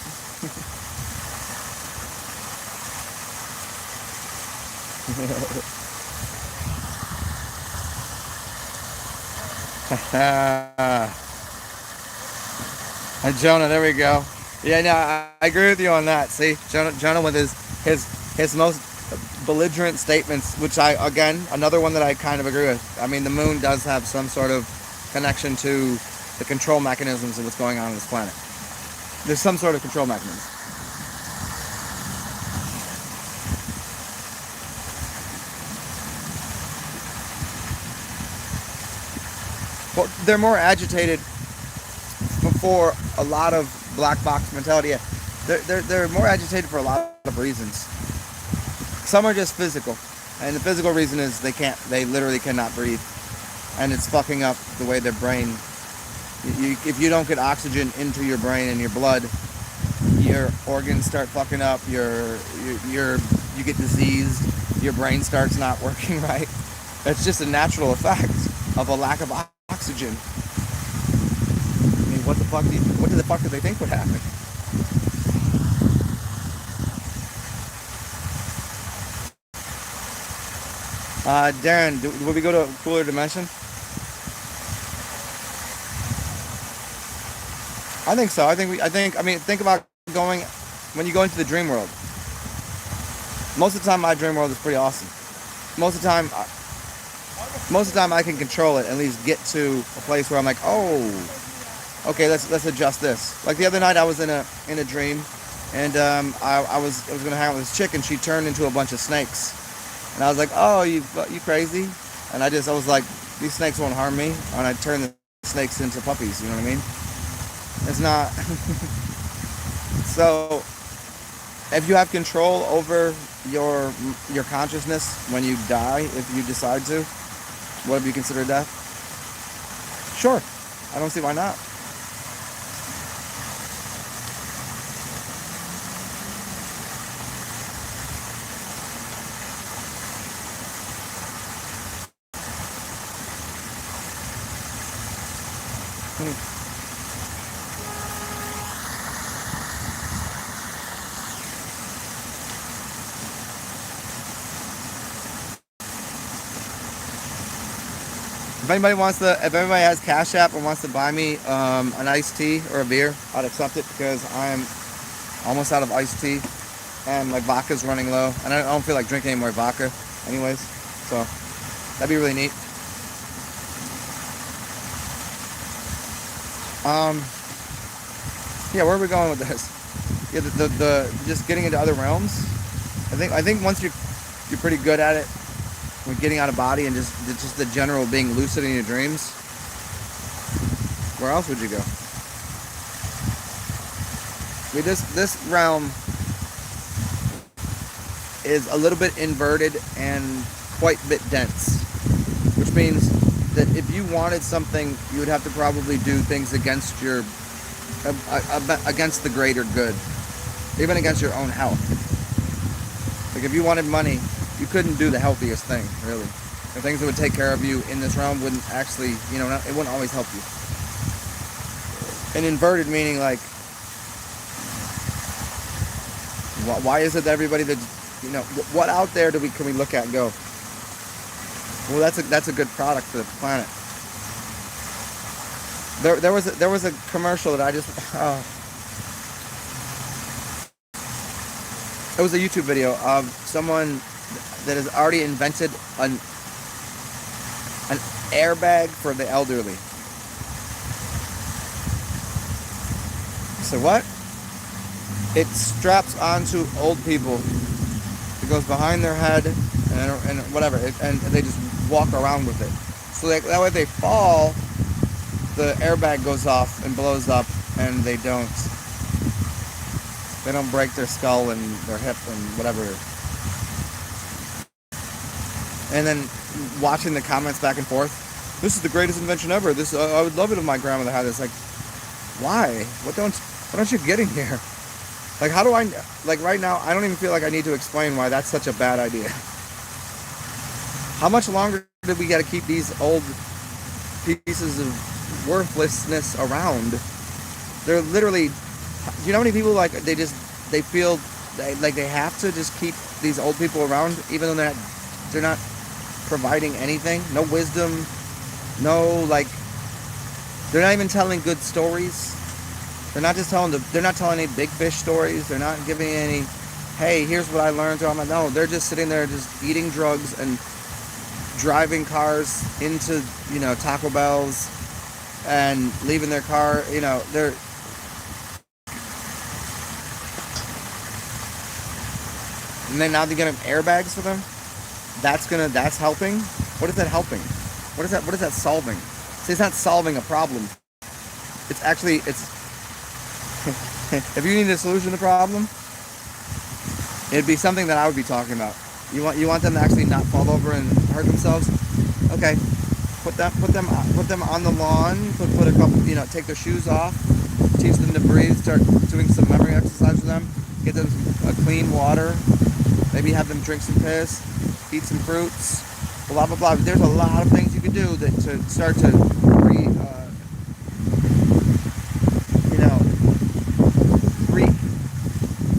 And Jonah, there we go. Yeah, no, I agree with you on that. See, Jonah with his most belligerent statements, which another one that I kind of agree with. I mean, the moon does have some sort of connection to the control mechanisms of what's going on this planet. There's some sort of control mechanism. Well, they're more agitated for a lot of black box mentality. Yeah, they're more agitated for a lot of reasons. Some are just physical, and the physical reason is they literally cannot breathe, and it's fucking up the way their brain. If you don't get oxygen into your brain and your blood, your organs start fucking up. You get diseased. Your brain starts not working right. It's just a natural effect of a lack of oxygen. I mean, what the fuck do they think would happen? Darren, will we go to a cooler dimension? I think so. Think about going when you go into the dream world. Most of the time, my dream world is pretty awesome. Most of the time, I can control it. At least get to a place where I'm like, oh, okay, let's adjust this. Like the other night, I was in a dream, and I was gonna hang out with this chick, and she turned into a bunch of snakes, and I was like, oh, you crazy? And I was like, these snakes won't harm me, and I turned the snakes into puppies. You know what I mean? It's not. So, if you have control over your consciousness when you die, if you decide to, what do you consider death? Sure. I don't see why not. If anybody has CashApp and wants to buy me an iced tea or a beer, I'd accept it because I'm almost out of iced tea and my vodka's running low, and I don't feel like drinking any more vodka anyways, so that'd be really neat. Yeah, where are we going with this? Yeah, the just getting into other realms. I think once you're pretty good at it, with getting out of body and just the general being lucid in your dreams, where else would you go? I mean, this realm is a little bit inverted and quite a bit dense, which means that if you wanted something, you would have to probably do things against against the greater good, even against your own health. Like if you wanted money, you couldn't do the healthiest thing, really. The things that would take care of you in this realm wouldn't actually, it wouldn't always help you. And inverted meaning like, Why is it that everybody that, what out there can we look at and go, well, that's a good product for the planet. There was a commercial that I just, it was a YouTube video of someone that has already invented an airbag for the elderly. So what? It straps onto old people. It goes behind their head and whatever, and they just walk around with it. So that way if they fall, the airbag goes off and blows up, and they don't break their skull and their hip and whatever. And then watching the comments back and forth, this is the greatest invention ever. This I would love it if my grandmother had this. Like, why? What don't you get in here? Like, how do I, like right now, I don't even feel like I need to explain why that's such a bad idea. How much longer did we got to keep these old pieces of worthlessness around? They're literally, do you know how many people, like, they feel like they have to just keep these old people around, even though they're not providing anything, no wisdom, no, like, they're not even telling good stories. They're not telling any big fish stories. They're not giving any, hey, here's what I learned. No, they're just sitting there just eating drugs and driving cars into, Taco Bell's and leaving their car, they're, and then now they're getting airbags for them. That's helping. What is that helping? What is that solving? See, it's not solving a problem. It's actually, if you need a solution to the problem, it'd be something that I would be talking about. You want them to actually not fall over and hurt themselves? Okay, put them on the lawn. Put a couple, take their shoes off. Teach them to breathe. Start doing some memory exercise for them. Get them a clean water. Maybe have them drink some piss. Eat some fruits. Blah blah blah. There's a lot of things you can do to start to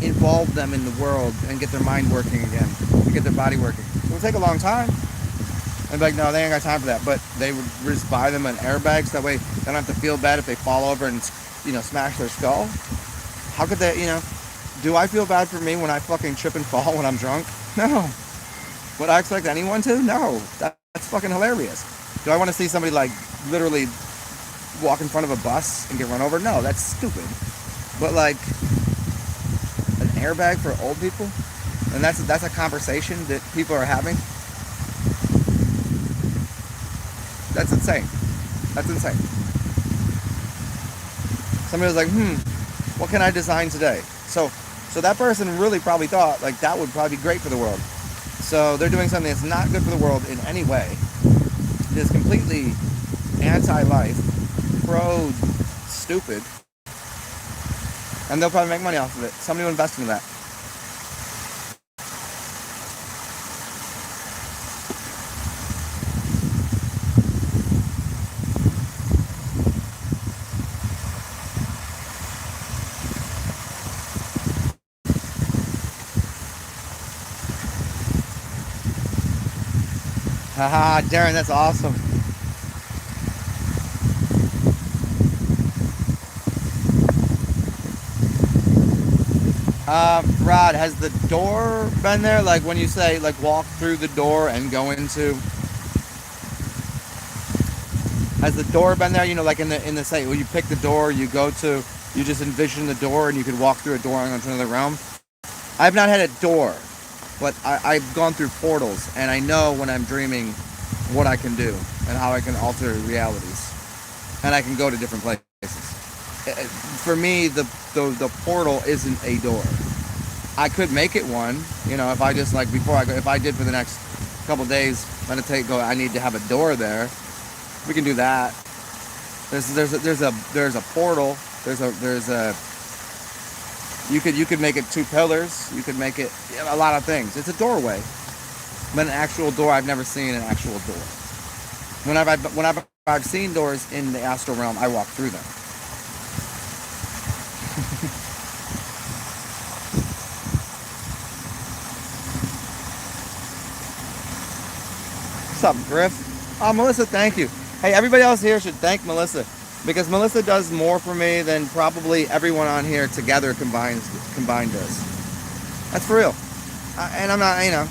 involve them in the world and get their mind working again, and get their body working. It would take a long time. And be like, no, they ain't got time for that. But they would just buy them an airbag so that way they don't have to feel bad if they fall over and, smash their skull. How could they, do I feel bad for me when I fucking trip and fall when I'm drunk? No. Would I expect anyone to? No. That's fucking hilarious. Do I want to see somebody, like, literally walk in front of a bus and get run over? No, that's stupid. But, like, an airbag for old people, and that's a conversation that people are having. That's insane. Somebody was like, what can I design today? So that person really probably thought, like, that would probably be great for the world. So they're doing something that's not good for the world in any way. It's completely anti-life, pro-stupid. And they'll probably make money off of it. Somebody will invest into that. Haha, Darren, that's awesome. Rod, has the door been there? Like when you say, like, walk through the door and go into, has the door been there? Like in the say, when you pick the door, you just envision the door and you could walk through a door and go into another realm. I've not had a door, but I've gone through portals, and I know when I'm dreaming what I can do and how I can alter realities, and I can go to different places. For me, the portal isn't a door. I could make it one, if I just, like, before I go, if I did for the next couple days, meditate, go, I need to have a door there. We can do that. There's a portal. You could make it 2 pillars. You could make it a lot of things. It's a doorway, but an actual door, I've never seen an actual door. Whenever I've seen doors in the astral realm, I walk through them. What's up, Griff? Oh, Melissa, thank you. Hey, everybody else here should thank Melissa, because Melissa does more for me than probably everyone on here together combined does. That's for real. And I'm not, you know,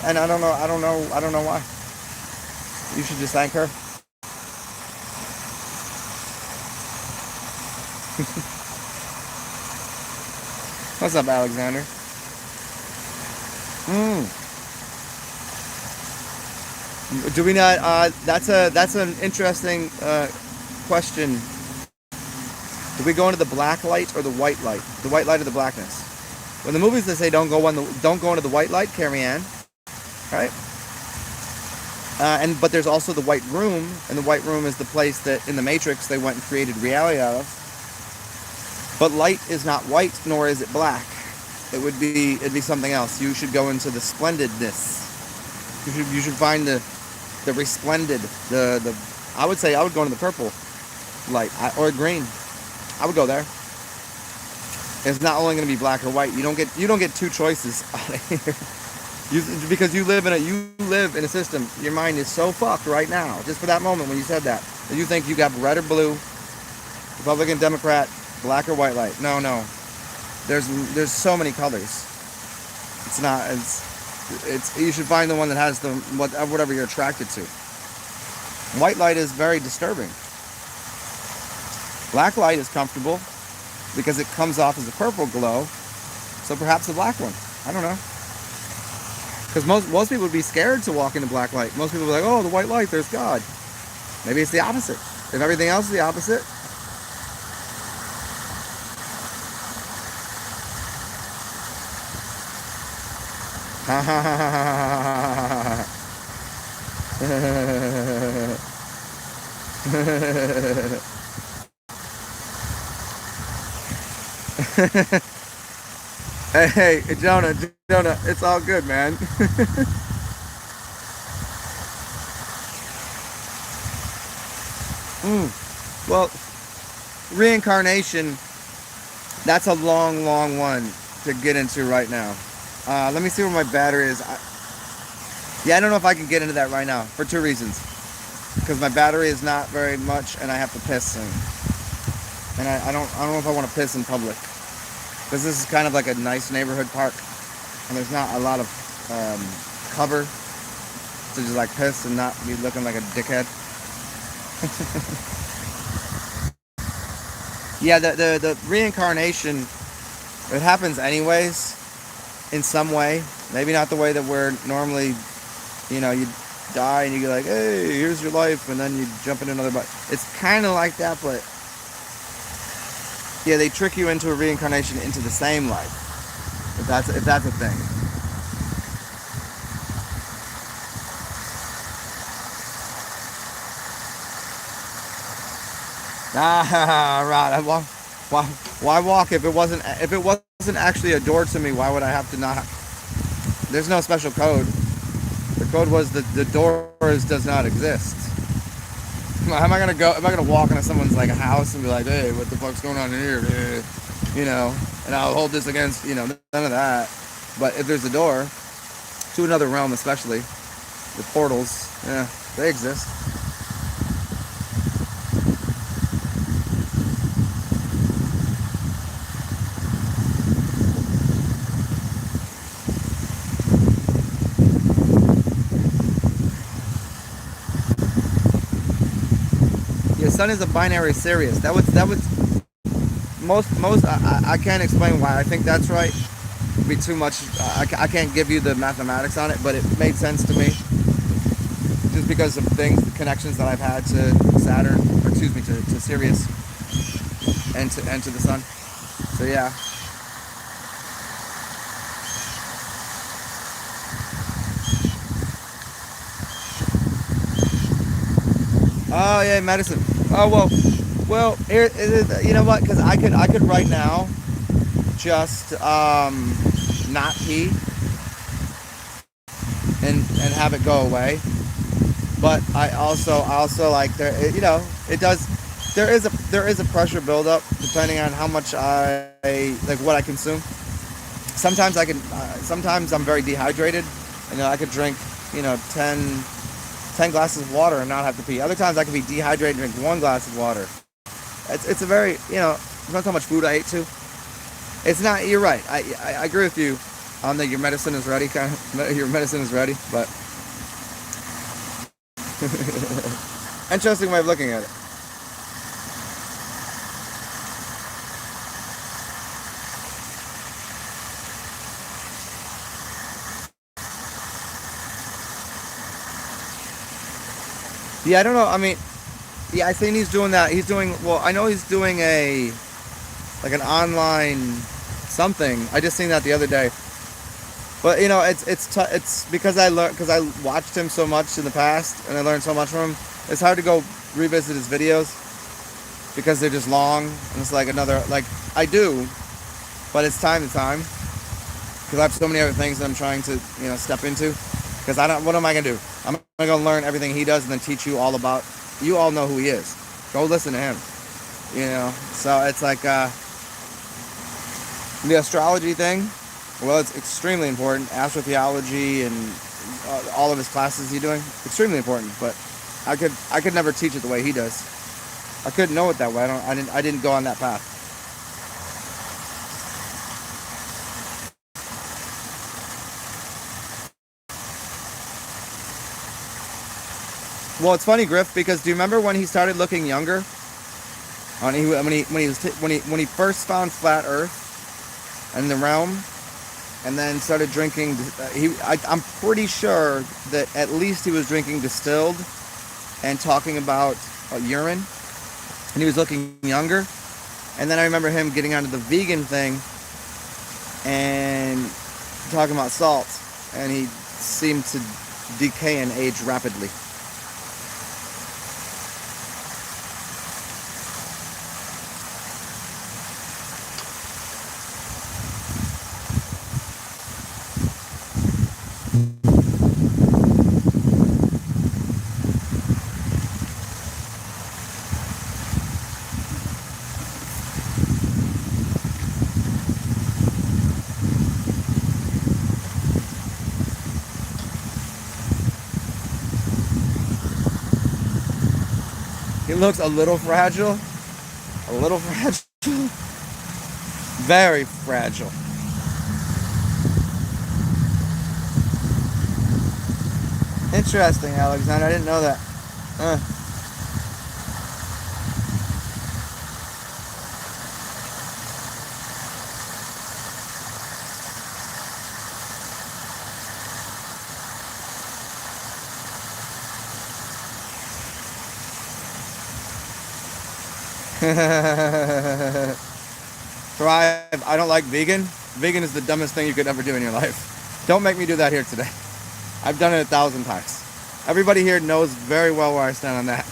and I don't know why. You should just thank her. What's up, Alexander? Do we not? That's an interesting question. Do we go into the black light or the white light? The white light or the blackness? When the movies they say don't go into the white light, Carrie Ann, right? But there's also the white room, and the white room is the place that in the Matrix they went and created reality out of. But light is not white, nor is it black. It'd be something else. You should go into the splendidness. You should find the resplendent, I would say I would go into the purple light or green. I would go there. It's not only going to be black or white. You don't get two choices out of here. Because you live in a system. Your mind is so fucked right now. Just for that moment when you said that you think you got red or blue, Republican, Democrat, black or white light. No. There's so many colors. You should find the one that has whatever you're attracted to. White light is very disturbing. Black light is comfortable because it comes off as a purple glow. So perhaps the black one. I don't know. Because most people would be scared to walk into black light. Most people would be like, oh, the white light, there's God. Maybe it's the opposite. If everything else is the opposite. Ha ha ha ha ha. Hey, Jonah, it's all good, man. Well, reincarnation, that's a long one to get into right now. Let me see where my battery is. I don't know if I can get into that right now for two reasons. Because my battery is not very much, and I have to piss soon. And I don't know if I want to piss in public. Because this is kind of like a nice neighborhood park, and there's not a lot of cover to just like piss and not be looking like a dickhead. Yeah, the reincarnation, it happens anyways, in some way. Maybe not the way that we're normally, you die and you get like, hey, here's your life, and then you jump in another body. It's kind of like that, but yeah, they trick you into a reincarnation into the same life. If that's a thing. Right. Why walk if it wasn't actually a door to me? Why would I have to knock? There's no special code. The code was that the doors does not exist. How am I gonna go? Am I gonna walk into someone's like a house and be like, hey, what the fuck's going on in here? And I'll hold this against, none of that. But if there's a door to another realm, especially the portals, yeah, they exist. Sun is a binary series. That was most I can't explain why I think that's right. It'd be too much. I can't give you the mathematics on it, but it made sense to me just because of the connections that I've had to Saturn, or excuse me, to Sirius and to the sun. So yeah. Oh yeah, medicine. Oh well. Here, you know what? Because I could right now just not pee and have it go away. But I also like there. It does. There is a pressure buildup depending on how much I like what I consume. Sometimes I can. Sometimes I'm very dehydrated, and I could drink 10 glasses of water and not have to pee. Other times I can be dehydrated and drink 1 glass of water. It's a very, depends how much food I ate too. It's not, you're right. I agree with you on that your medicine is ready, your medicine is ready, but interesting way of looking at it. Yeah, I don't know. I mean, yeah, I think he's doing that. I know he's doing like an online something. I just seen that the other day. But it's because I watched him so much in the past and I learned so much from him. It's hard to go revisit his videos because they're just long and it's like I do, but it's time to time because I have so many other things that I'm trying to step into. Because what am I gonna do? I'm gonna learn everything he does and then teach you all about. You all know who he is. Go listen to him. So it's like the astrology thing. Well, it's extremely important. Astrotheology and all of his classes he's doing, extremely important. But I could never teach it the way he does. I couldn't know it that way. I didn't go on that path. Well, it's funny, Griff, because do you remember when he started looking younger? When he first found flat Earth and the realm, and then started drinking. I'm pretty sure that at least he was drinking distilled and talking about urine, and he was looking younger. And then I remember him getting onto the vegan thing and talking about salt, and he seemed to decay and age rapidly. He looks a little fragile. Very fragile. Interesting, Alexander. I didn't know that. Thrive. I don't like vegan. Vegan is the dumbest thing you could ever do in your life. Don't make me do that here today. I've done it 1,000 times. Everybody here knows very well where I stand on that.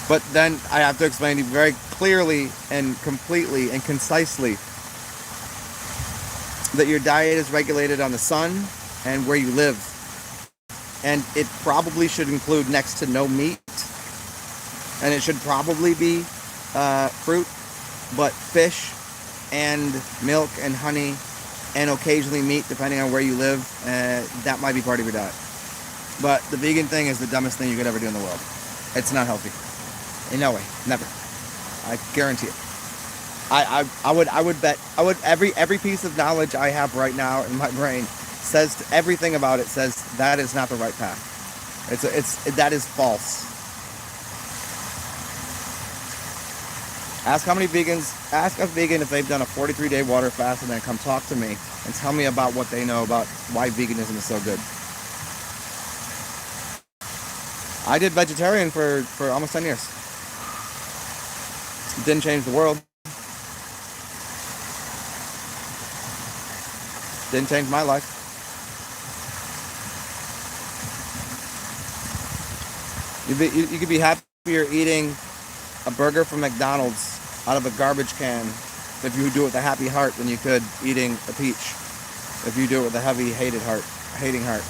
But then I have to explain to you very clearly and completely and concisely that your diet is regulated on the sun and where you live. And it probably should include next to no meat. And it should probably be fruit, but fish and milk and honey and occasionally meat, depending on where you live. That might be part of your diet. But the vegan thing is the dumbest thing you could ever do in the world. It's not healthy. In no way. Never. I guarantee it. I would bet every piece of knowledge I have right now in my brain says everything about it says that is not the right path. That is false. Ask a vegan if they've done a 43-day water fast and then come talk to me and tell me about what they know about why veganism is so good. I did vegetarian for almost 10 years. It didn't change the world. Didn't change my life. You could be happier eating a burger from McDonald's out of a garbage can if you do it with a happy heart than you could eating a peach if you do it with a heavy hating heart,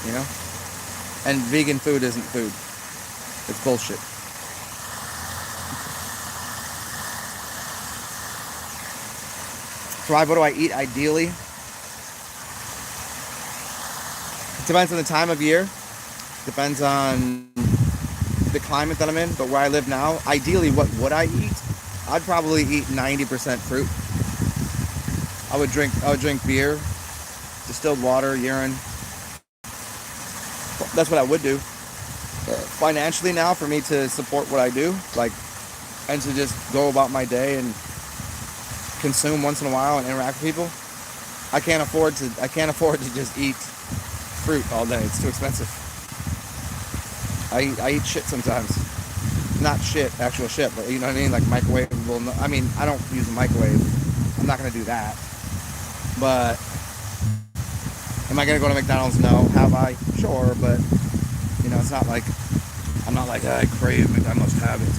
you know? And vegan food isn't food. It's bullshit. Thrive, what do I eat ideally? Depends on the time of year. Depends on the climate that I'm in. But where I live now, ideally, what would I eat? I'd probably eat 90% fruit. I would drink beer, distilled water, urine. That's what I would do. Financially now, for me to support what I do, like, and to just go about my day and consume once in a while and interact with people, I can't afford to just eat fruit all day. It's too expensive. I eat shit sometimes. Not shit, actual shit, but you know what I mean? Like microwavable. I mean, I don't use a microwave. I'm not going to do that. But am I going to go to McDonald's? No. Have I? Sure, but you know, it's not like I'm not like I crave it. I must have it.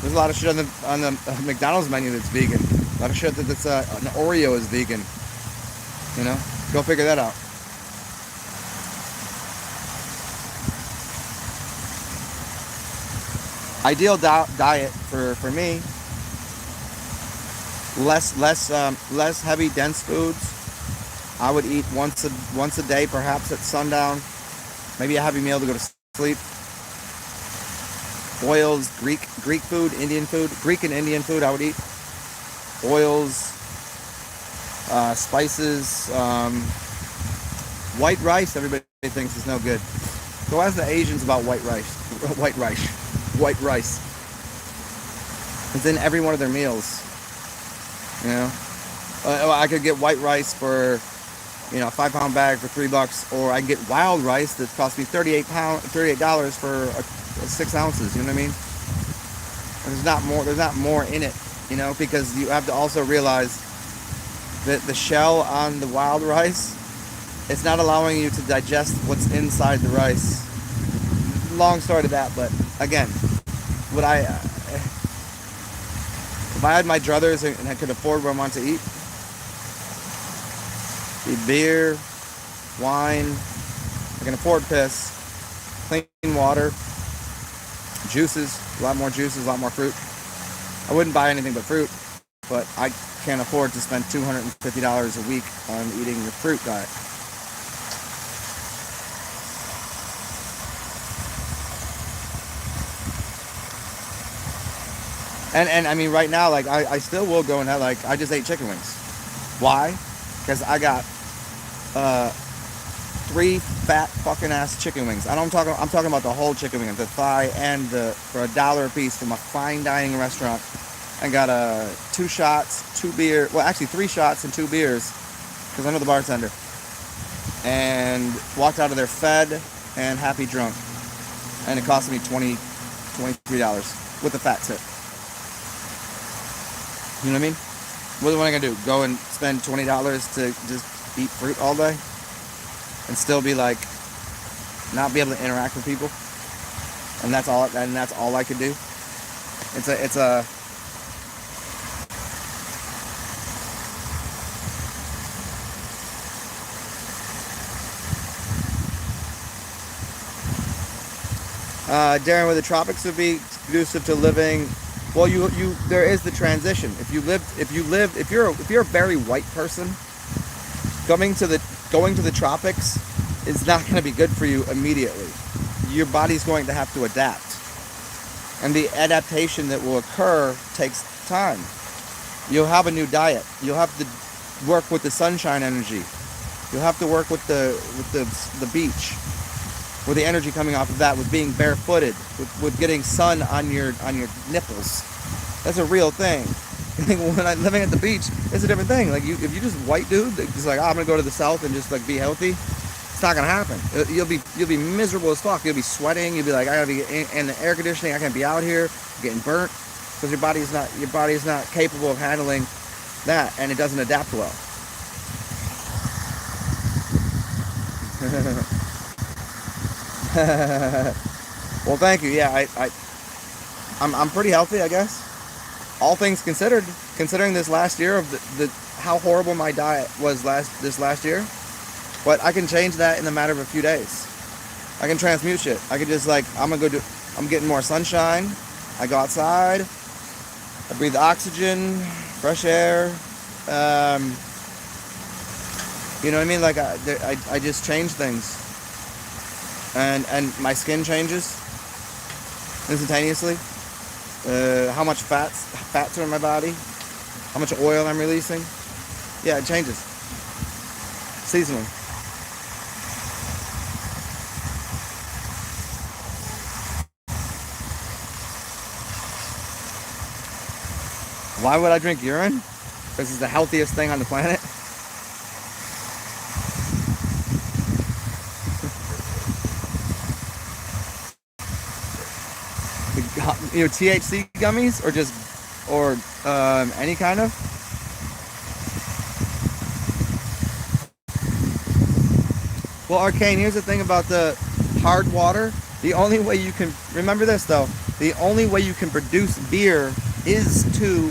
There's a lot of shit on the McDonald's menu that's vegan. A lot of shit that's an Oreo is vegan. You know, go figure that out. Ideal diet for me: less heavy, dense foods. I would eat once a day, perhaps at sundown. Maybe a heavy meal to go to sleep. Oils, Greek food, Indian food, Greek and Indian food I would eat. Oils, spices, white rice. Everybody thinks is no good. Go ask the Asians about white rice. White rice. It's in every one of their meals. You know, I could get white rice for, you know, a 5-pound bag for $3, or I can get wild rice that costs me $38 for 6 ounces. You know what I mean? And there's not more in it. You know, because you have to also realize that the shell on the wild rice, it's not allowing you to digest what's inside the rice. Long story to that, but again, if I had my druthers and I could afford what I want to eat, eat beer, wine, I can afford piss, clean water, juices, a lot more fruit. I wouldn't buy anything but fruit, but I can't afford to spend $250 a week on eating the fruit diet. And I mean, right now, like, I still will go and have, like, I just ate chicken wings. Why? Because I got 3 fat fucking ass chicken wings. I'm talking about the whole chicken wing, the thigh and for $1 a piece from a fine dining restaurant. I got 2 shots, 2 beer, well, actually 3 shots and 2 beers, because I know the bartender. And walked out of there fed and happy drunk. And it cost me $23 with a fat tip. You know what I mean? What am I gonna do? Go and spend $20 to just eat fruit all day? And still be like, not be able to interact with people? And that's all I could do? It's a Darren, where the tropics would be conducive to living. Well, there is the transition. If you're a very white person, going to the tropics is not going to be good for you immediately. Your body's going to have to adapt, and the adaptation that will occur takes time. You'll have a new diet. You'll have to work with the sunshine energy. You'll have to work with the beach, with the energy coming off of that, with being barefooted, with getting sun on your nipples. That's a real thing. When I'm living at the beach, it's a different thing. Like, if you just white dude, just like, I'm gonna go to the south and just like be healthy, it's not gonna happen. You'll be miserable as fuck. You'll be sweating. You'll be like, I gotta be in the air conditioning. I can't be out here. I'm getting burnt because your body's not capable of handling that, and it doesn't adapt well. Well, thank you. Yeah, I'm pretty healthy, I guess. All things considered, considering this last year of the how horrible my diet was this last year, but I can change that in the matter of a few days. I can transmute shit. I can just like, I'm getting more sunshine. I go outside. I breathe oxygen, fresh air. You know what I mean? Like I just change things, and my skin changes instantaneously. How much fats are in my body, how much oil I'm releasing. Yeah, it changes seasonally. Why would I drink urine? This is the healthiest thing on the planet. You know, THC gummies, or any kind of. Well, Arcane, here's the thing about the hard water. The only way you can, remember this though, the only way you can produce beer is to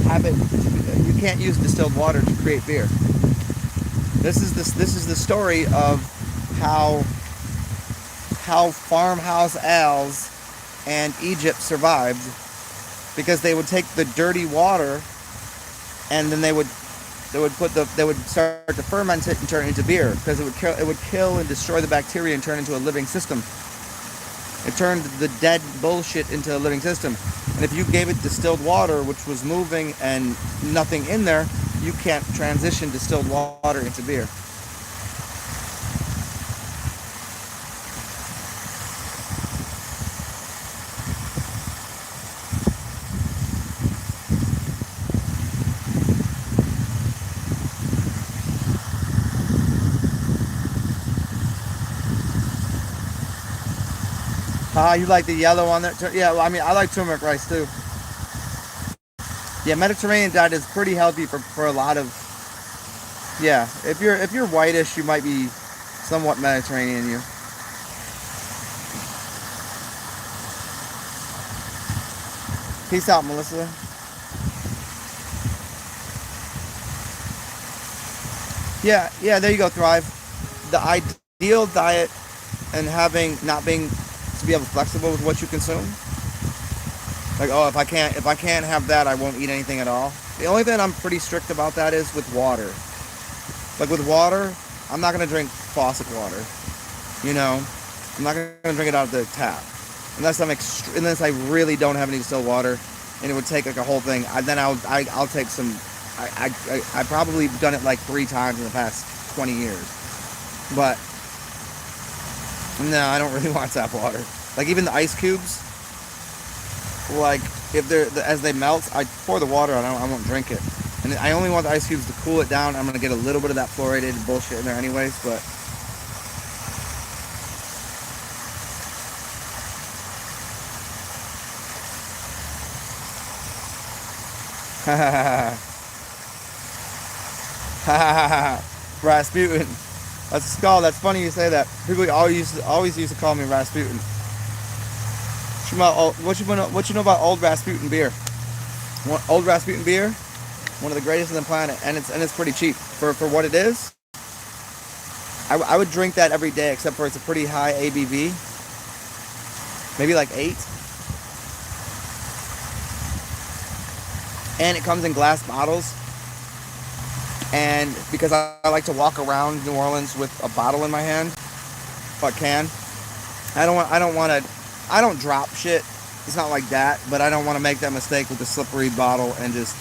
have it. You can't use distilled water to create beer. This is the story of how farmhouse ales and Egypt survived, because they would take the dirty water and then they would start to ferment it and turn it into beer, because it would kill and destroy the bacteria and turn into a living system. It turned the dead bullshit into a living system. And if you gave it distilled water, which was moving and nothing in there, you can't transition distilled water into beer. You like the yellow on there? Yeah, well, I mean, I like turmeric rice too. Yeah, Mediterranean diet is pretty healthy for a lot of. Yeah, if you're whitish, you might be somewhat Mediterranean. You. Peace out, Melissa. Yeah, there you go, Thrive. The ideal diet and not being to be able to be flexible with what you consume. Like, oh, if I can't have that, I won't eat anything at all. The only thing I'm pretty strict about that is with water. Like with water, I'm not gonna drink faucet water. You know, I'm not gonna drink it out of the tap unless unless I really don't have any distilled water, and it would take like a whole thing. I'll take some. I probably done it like 3 times in the past 20 years, but no, I don't really want tap water. Like even the ice cubes, like if as they melt, I pour the water on. I won't drink it, and I only want the ice cubes to cool it down. I'm gonna get a little bit of that fluoridated bullshit in there anyways, but. Rasputin. That's a skull. That's funny you say that. People always used to call me Rasputin. What you know about old Rasputin beer? Old Rasputin beer, one of the greatest on the planet, and it's pretty cheap for what it is. I would drink that every day, except for it's a pretty high ABV, maybe like 8. And it comes in glass bottles. And because I like to walk around New Orleans with a bottle in my hand, if I can, I don't drop shit. It's not like that, but I don't want to make that mistake with the slippery bottle and just,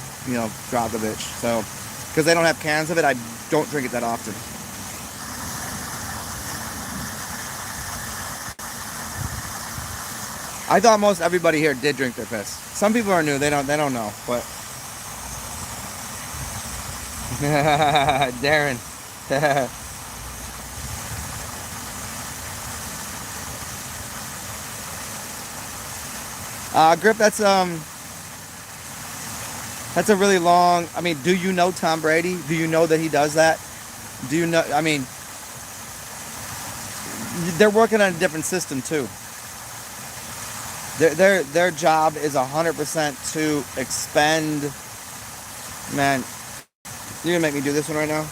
drop the bitch. So, because they don't have cans of it, I don't drink it that often. I thought most everybody here did drink their piss. Some people are new; they don't know, but. Darren. Grip, that's a really long. I mean, do you know Tom Brady? Do you know that he does that? Do you know? I mean, they're working on a different system too. Their job is 100% to expend. Man, you're gonna make me do this one right now.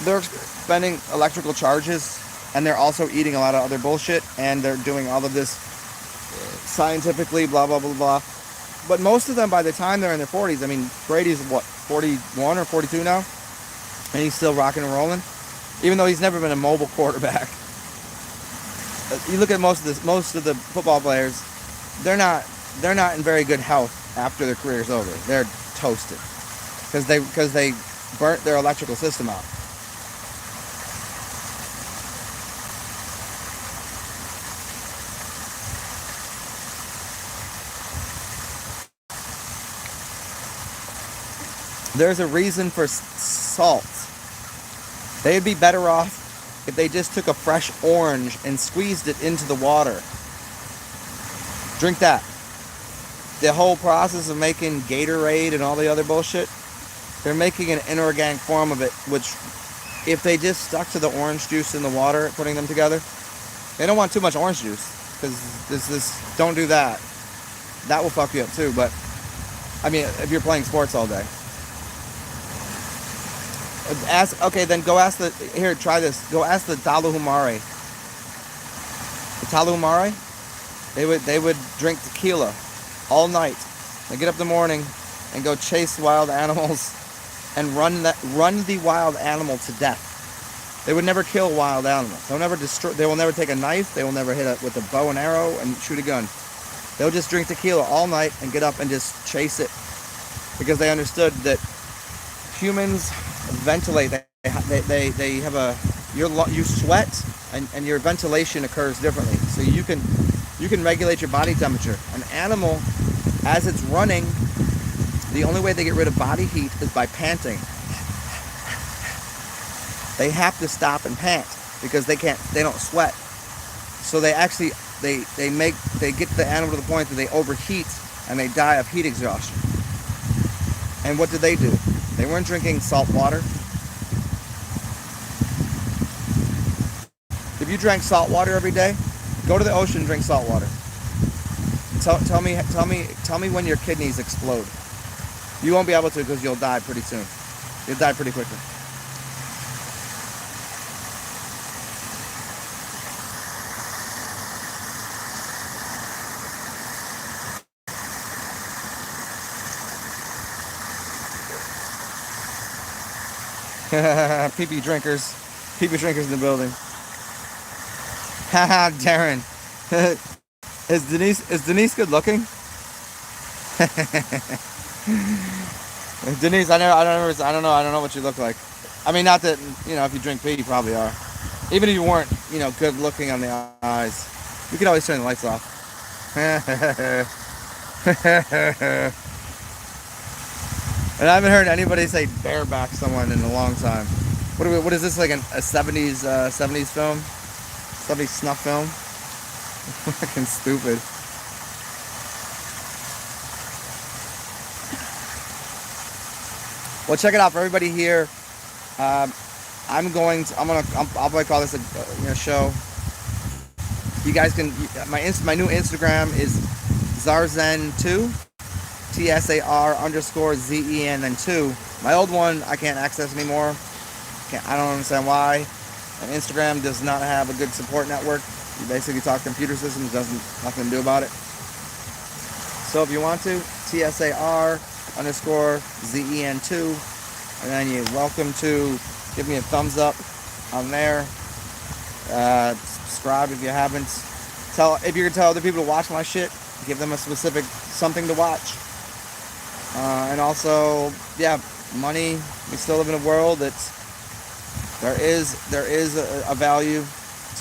They're spending electrical charges, and they're also eating a lot of other bullshit, and they're doing all of this scientifically, blah blah blah blah. But most of them, by the time they're in their 40s, I mean, Brady's what, 41 or 42 now? and he's still rocking and rolling, even though he's never been a mobile quarterback. You look at most of the football players, they're not in very good health after their career's over. They're toasted because they burnt their electrical system out. There's a reason for salt. They'd be better off if they just took a fresh orange and squeezed it into the water. Drink that. The whole process of making Gatorade and all the other bullshit, they're making an inorganic form of it, which if they just stuck to the orange juice in the water, putting them together, they don't want too much orange juice, because don't do that. That will fuck you up too, but I mean, if you're playing sports all day. Then go ask try this. Go ask the Talahumare. The Talahumare, they would drink tequila all night. They get up in the morning and go chase wild animals and run the wild animal to death. They would never kill wild animals. They will never take a knife. They will never hit it with a bow and arrow and shoot a gun. They'll just drink tequila all night and get up and just chase it, because they understood that humans ventilate. They have you sweat and your ventilation occurs differently, so you can regulate your body temperature. An animal, as it's running, the only way they get rid of body heat is by panting. They have to stop and pant because they don't sweat. So they get the animal to the point that they overheat and they die of heat exhaustion. And what did they do? They weren't drinking salt water. If you drank salt water every day, go to the ocean and drink salt water. Tell me when your kidneys explode. You won't be able to, because you'll die pretty soon. You'll die pretty quickly. Pee-pee drinkers in the building. Haha, Darren. Is Denise good looking? Denise, I don't know what you look like. I mean, not that, if you drink pee, you probably are. Even if you weren't, good looking on the eyes, you could always turn the lights off. And I haven't heard anybody say bareback someone in a long time. What is this, like a 70s film? 70s snuff film? Fucking stupid. Well, check it out for everybody here. I'll probably call this a show. You guys can, my new Instagram is TsarXen2. TSAR_ZEN then 2. My old one I can't access anymore. I don't understand why. And Instagram does not have a good support network. You basically talk computer systems, nothing to do about it. So if you want to, TSAR_ZEN2, and then you're welcome to give me a thumbs up on there. Subscribe if you haven't. If you can tell other people to watch my shit, give them a specific something to watch. And also, money. We still live in a world that there is a value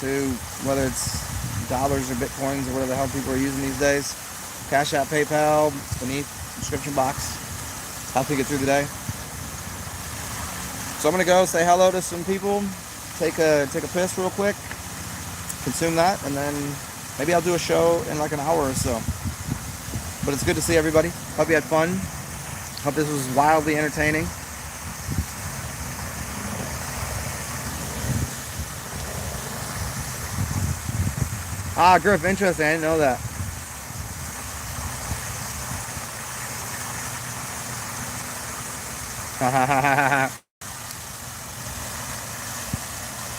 to, whether it's dollars or bitcoins or whatever the hell people are using these days. CashApp, PayPal, beneath the description box. Help you get through the day. So I'm gonna go say hello to some people, take a piss real quick, consume that, and then maybe I'll do a show in like an hour or so. But it's good to see everybody. Hope you had fun. Hope this was wildly entertaining. Griff, interesting. I didn't know that.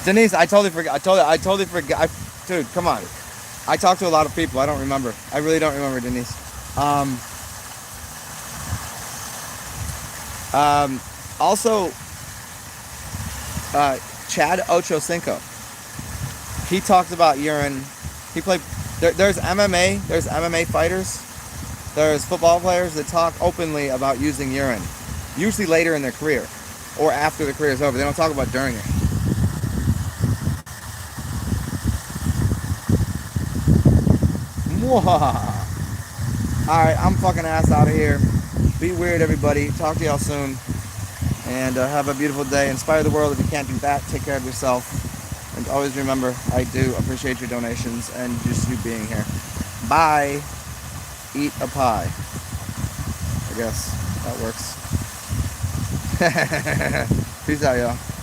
Denise, I totally forgot. Dude, come on. I talk to a lot of people. I don't remember. I really don't remember, Denise. Also, Chad Ochocinco. He talked about urine. He played. There's MMA. There's MMA fighters. There's football players that talk openly about using urine, usually later in their career or after the career is over. They don't talk about during it. Alright, I'm fucking ass out of here. Be weird, everybody. Talk to y'all soon. And have a beautiful day. Inspire the world. If you can't do that, take care of yourself. And always remember, I do appreciate your donations and just you being here. Bye. Eat a pie. I guess that works. Peace out, y'all.